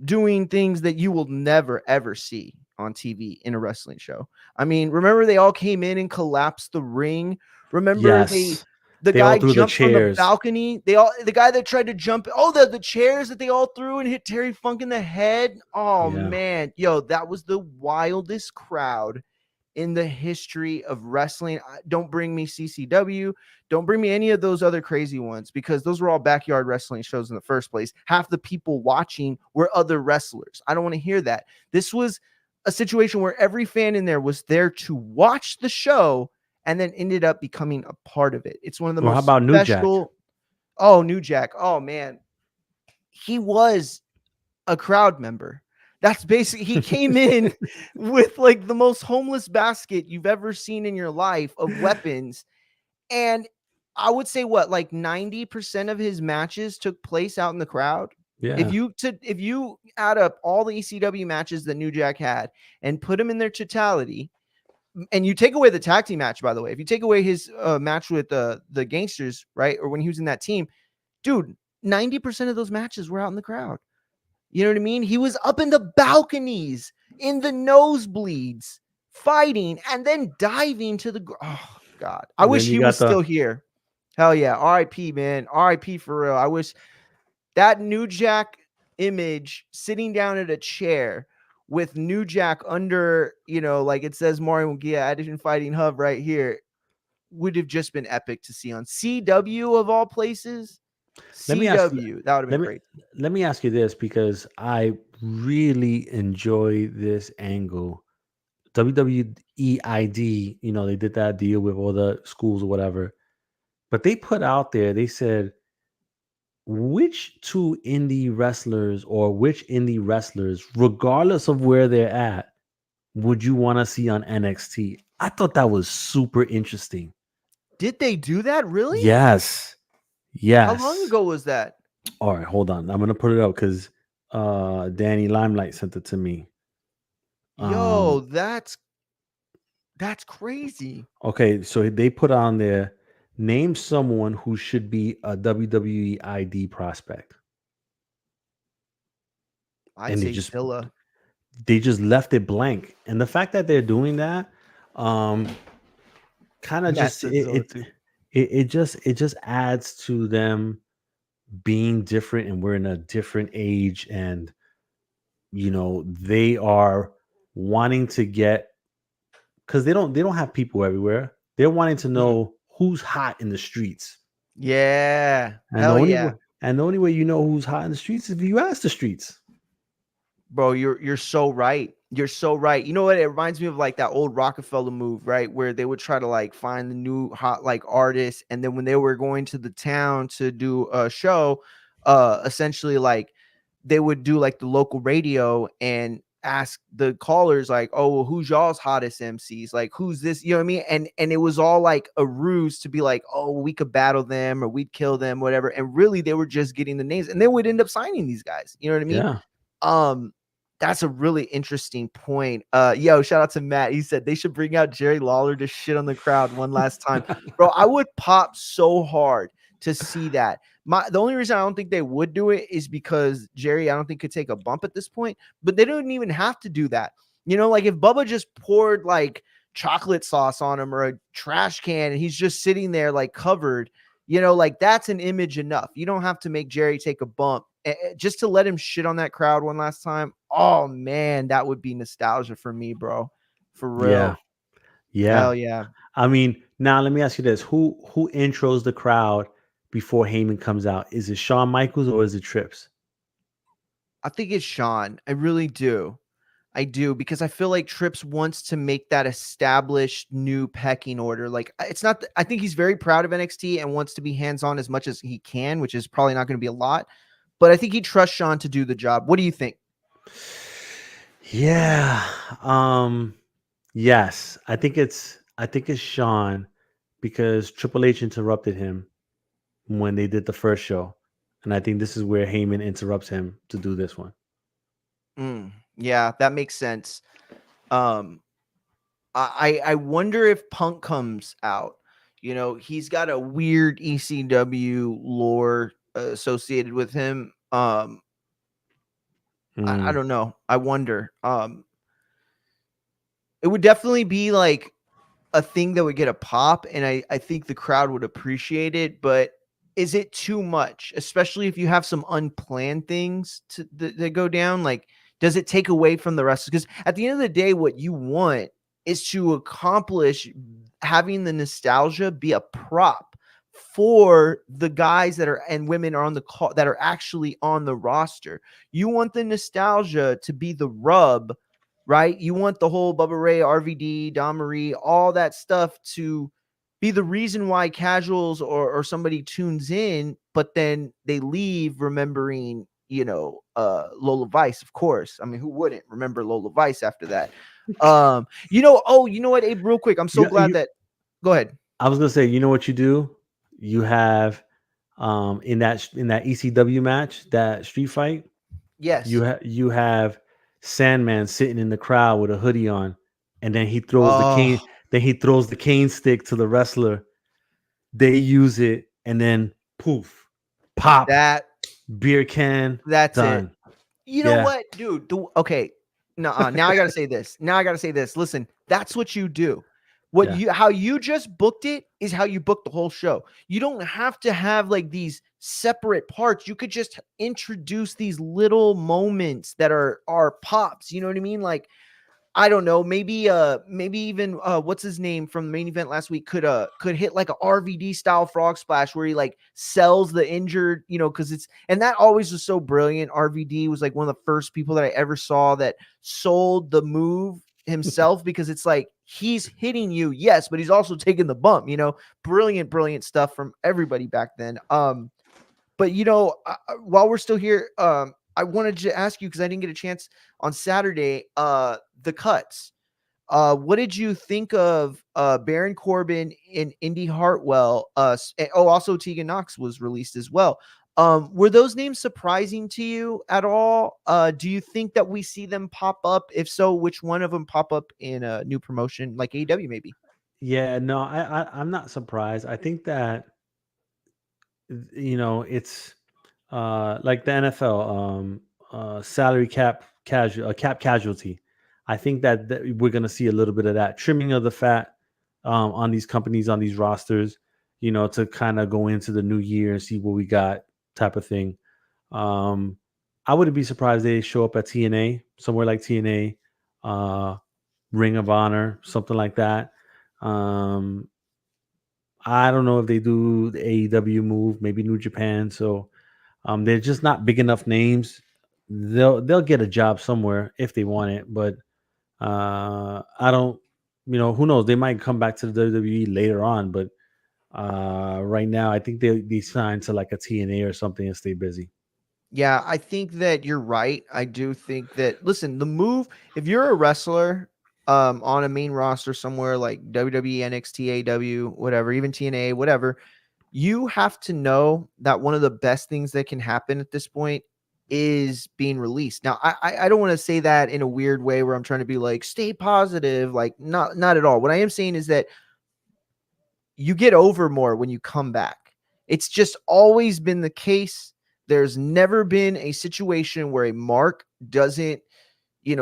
doing things that you will never ever see on TV in a wrestling show. I mean, remember they all came in and collapsed the ring. Remember Yes. the They all guy threw the jumped from the chairs. balcony. The guy that tried to jump. Oh, the chairs that they all threw and hit Terry Funk in the head. Oh Yeah. man, yo, that was the wildest crowd in the history of wrestling. Don't bring me CCW. Don't bring me any of those other crazy ones, because those were all backyard wrestling shows in the first place. Half the people watching were other wrestlers. I don't want to hear that. This was a situation where every fan in there was there to watch the show and then ended up becoming a part of it. It's one of the Or how most about New Jack? special. Oh, New Jack. Oh man. He was a crowd member. That's basically, he came in with like the most homeless basket you've ever seen in your life of weapons. And I would say like 90% of his matches took place out in the crowd. If Yeah. you add up all the ECW matches that New Jack had and put them in their totality, and you take away the tag team match, by the way, if you take away his match with the Gangsters, right, or when he was in that team, dude, 90% of those matches were out in the crowd. You know what I mean? He was up in the balconies, in the nosebleeds, fighting, and then diving to the. Oh God! I Then wish you he got was still the here. Hell yeah! R.I.P. Man. R.I.P. for real. I wish that New Jack image sitting down at a chair with New Jack under, like it says Mario Mugia Addition Fighting Hub right here, would have just been epic to see on CW of all places. let me ask CW, that would have been let me crazy. let me ask you this, because I really enjoy this angle. WWEID, they did that deal with all the schools or whatever. But they put out there, they said, which two indie wrestlers or which indie wrestlers, regardless of where they're at, would you want to see on NXT? I thought that was super interesting. Did they do that? Really? Yes. How long Yes. ago was that? All right, hold on. I'm gonna put it up because Danny Limelight sent it to me. Yo, that's crazy. Okay, so they put on there Name someone who should be a WWE ID prospect, I'd and say Zilla. they just left it blank. And the fact that they're doing that, um, kind of Matt just said Zilla too. it just adds to them being different, and we're in a different age, and they are wanting to get, because they don't have people everywhere. They're wanting to Mm. know who's hot in the streets. Yeah. And the Hell only yeah. way and the only way you know who's hot in the streets is if you ask the streets. Bro, you're so right. You're so right. You know what? It reminds me of like that old Rockefeller move, right? Where they would try to like find the new hot like artists, and then when they were going to the town to do a show, essentially like they would do like the local radio and ask the callers like, "Oh, well, who's y'all's hottest MCs? Like, who's this?" You know what I mean? And it was all like a ruse to be like, "Oh, we could battle them or we'd kill them, whatever." And really, they were just getting the names, and they would end up signing these guys. You know what I mean? Yeah. Um, that's a really interesting point. Yo, shout out to Matt. He said they should bring out Jerry Lawler to shit on the crowd one last time. Bro, I would pop so hard to see that. The only reason I don't think they would do it is because Jerry, I don't think could take a bump at this point, but they don't even have to do that. You know, like if Bubba just poured like chocolate sauce on him or a trash can and he's just sitting there like covered, you know, like that's an image enough. You don't have to make Jerry take a bump just to let him shit on that crowd one last time. Oh man, that would be nostalgia for me, bro. For Yeah. real. Yeah. Hell yeah. I mean, now let me ask you this. Who intros the crowd before Heyman comes out? Is it Shawn Michaels or is it Trips? I think it's Sean. I really do. I do because I feel like Trips wants to make that established new pecking order. Like it's not. I think he's very proud of NXT and wants to be hands on as much as he can, which is probably not going to be a lot. But I think he trusts Sean to do the job. What do you think? Yeah. Yes. I think it's Sean, because Triple H interrupted him when they did the first show. And I think this is where Heyman interrupts him to do this one. Yeah, that makes sense. Um, I wonder if Punk comes out. You know, he's got a weird ECW lore associated with him. I Mm, don't know. I wonder. It would definitely be like a thing that would get a pop, and I think the crowd would appreciate it. But is it too much, especially if you have some unplanned things that go down? Like, does it take away from the rest? Because at the end of the day, what you want is to accomplish having the nostalgia be a prop for the guys that are and women are on the call that are actually on the roster. You want the nostalgia to be the rub, right? You want the whole Bubba Ray, RVD, Don Marie, all that stuff to be the reason why casuals or somebody tunes in, but then they leave remembering, Lola Vice, of course. I mean, who wouldn't remember Lola Vice after that? You know what, Abe, real quick. I'm so glad you that go ahead. I was gonna say, you know what you do? You have, in that ECW match, that street fight, Yes. you have Sandman sitting in the crowd with a hoodie on, and then he throws the Oh, cane. Then he throws the cane stick to the wrestler. They use it, and then poof, pop, that beer can, that's it. done. You know Yeah, what, dude? Okay. No, now I gotta say this. Now I gotta say this. Listen, that's what you do. yeah, How you just booked it is how you book the whole show. You don't have to have like these separate parts. You could just introduce these little moments that are pops. You know what I mean? Like I don't know, maybe even what's his name from the main event last week could hit like a RVD style frog splash where he like sells the injured, because it's and that always was so brilliant. RVD was like one of the first people that I ever saw that sold the move himself because it's like he's hitting you, yes, but he's also taking the bump, brilliant, brilliant stuff from everybody back then. But while we're still here, I wanted to ask you because I didn't get a chance on Saturday. The cuts. What did you think of Baron Corbin and Indy Hartwell? Also Tegan Knox was released as well. Were those names surprising to you at all? Do you think that we see them pop up? If so, which one of them pop up in a new promotion like AEW maybe? Yeah, no, I'm not surprised. I think that it's like the NFL, salary cap casualty. I think that we're going to see a little bit of that trimming of the fat on these companies, on these rosters, to kind of go into the new year and see what we got, type of thing. Um, I wouldn't be surprised they show up at TNA, somewhere like TNA, uh, Ring of Honor, something like that. Um, I don't know if they do the AEW move, maybe New Japan. So they're just not big enough names. They'll get a job somewhere if they want it, but I don't. Who knows? They might come back to the WWE later on, but right now, I think they signed to like a TNA or something and stay busy. Yeah, I think that you're right. I do think that listen, the move, if you're a wrestler on a main roster somewhere like WWE, NXT, AW, whatever, even TNA, whatever, you have to know that one of the best things that can happen at this point is being released. Now, I don't want to say that in a weird way where I'm trying to be like stay positive, like not at all. What I am saying is that you get over more when you come back. It's just always been the case. There's never been a situation where a mark doesn't,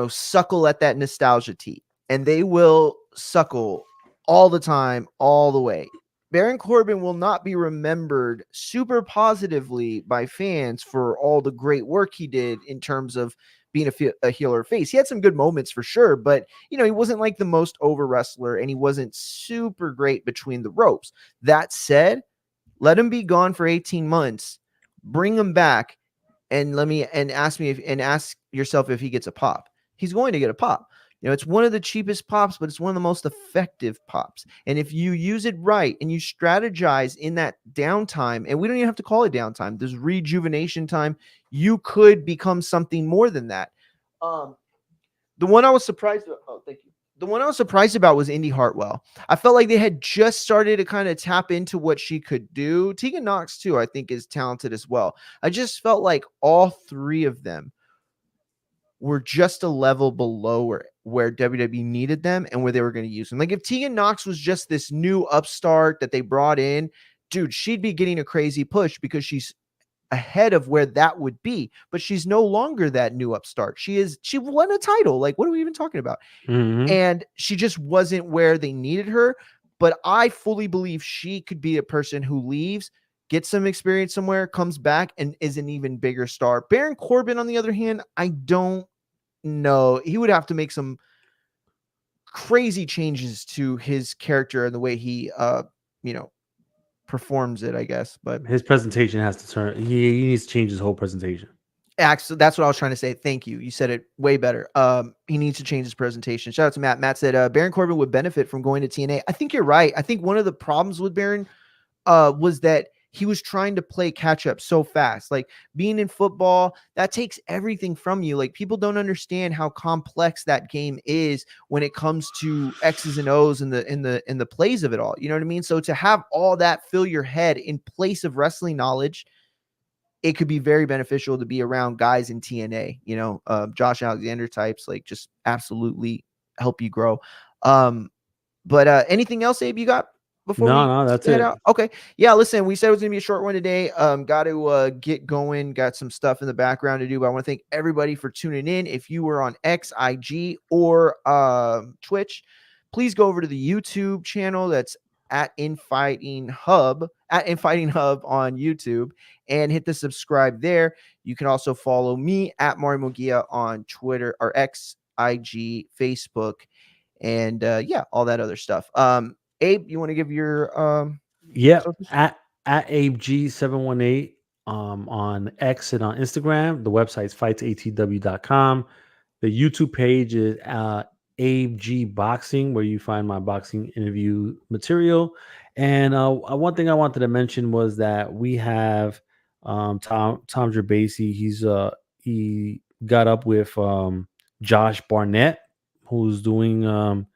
suckle at that nostalgia tea, and they will suckle all the time, all the way. Baron Corbin will not be remembered super positively by fans for all the great work he did in terms of being a heel or face. He had some good moments for sure, but he wasn't like the most over wrestler, and he wasn't super great between the ropes. That said, let him be gone for 18 months, bring him back, and ask yourself if he gets a pop. He's going to get a pop. It's one of the cheapest pops, but it's one of the most effective pops. And if you use it right and you strategize in that downtime, and we don't even have to call it downtime, there's rejuvenation time, you could become something more than that. Um, the one I was surprised about, oh, thank you. The one I was surprised about was Indy Hartwell. I felt like they had just started to kind of tap into what she could do. Tegan Knox, too, I think is talented as well. I just felt like all three of them were just a level below where WWE needed them and where they were going to use them. Like if Tegan Knox was just this new upstart that they brought in, dude, she'd be getting a crazy push because she's ahead of where that would be, but she's no longer that new upstart. She won a title. Like, what are we even talking about? Mm-hmm. And she just wasn't where they needed her. But I fully believe she could be a person who leaves, gets some experience somewhere, comes back, and is an even bigger star. Baron Corbin, on the other hand, I don't know. He would have to make some crazy changes to his character and the way he you know, performs it, I guess. But His presentation has to turn. He needs to change his whole presentation. actually, that's what I was trying to say. Thank you. You said it way better. He needs to change his presentation. Shout out to Matt. Matt said Baron Corbin would benefit from going to TNA. I think you're right. I think one of the problems with Baron was that he was trying to play catch up so fast. Like being in football, that takes everything from you. Like people don't understand how complex that game is when it comes to X's and O's and the plays of it all. You know what I mean? So to have all that fill your head in place of wrestling knowledge, it could be very beneficial to be around guys in TNA, Josh Alexander types, like just absolutely help you grow. But anything else, Abe, you got before No, we no, that's head it. out? Okay. Yeah, listen, we said it was gonna be a short one today. Got to get going, got some stuff in the background to do, but I want to thank everybody for tuning in. If you were on XIG or Twitch, please go over to the YouTube channel that's at Infighting Hub on YouTube and hit the subscribe there. You can also follow me at Mario Mugia on Twitter or XIG, Facebook, and yeah, all that other stuff. Abe, you want to give your Yep. socials? At AbeG718 on X and on Instagram. The website's fightsatw.com. The YouTube page is Abe G Boxing, where you find my boxing interview material. And one thing I wanted to mention was that we have Tom Gerbasi. He got up with Josh Barnett, who's doing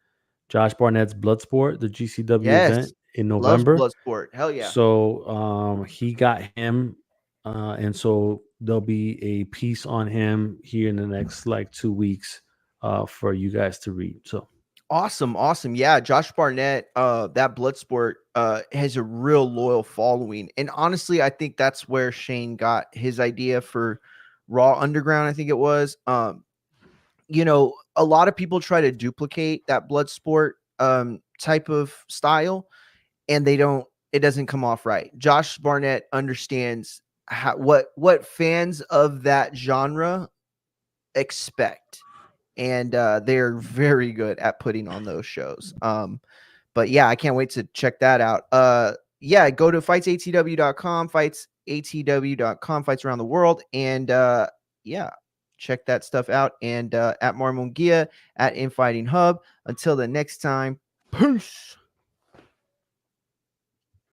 Josh Barnett's Bloodsport, the GCW event Yes, in loves November. Bloodsport. Hell yeah. So he got him, and so there'll be a piece on him here in the next like 2 weeks for you guys to read. So Awesome. Yeah, Josh Barnett, that Bloodsport has a real loyal following. And honestly, I think that's where Shane got his idea for Raw Underground, I think it was. A lot of people try to duplicate that Bloodsport type of style, and it doesn't come off right. Josh Barnett understands what fans of that genre expect, and they're very good at putting on those shows. But yeah, I can't wait to check that out. Yeah, go to fightsatw.com, fightsatw.com, fights around the world, and yeah, check that stuff out. And at Marmongia, at Infighting Hub. Until the next time, peace.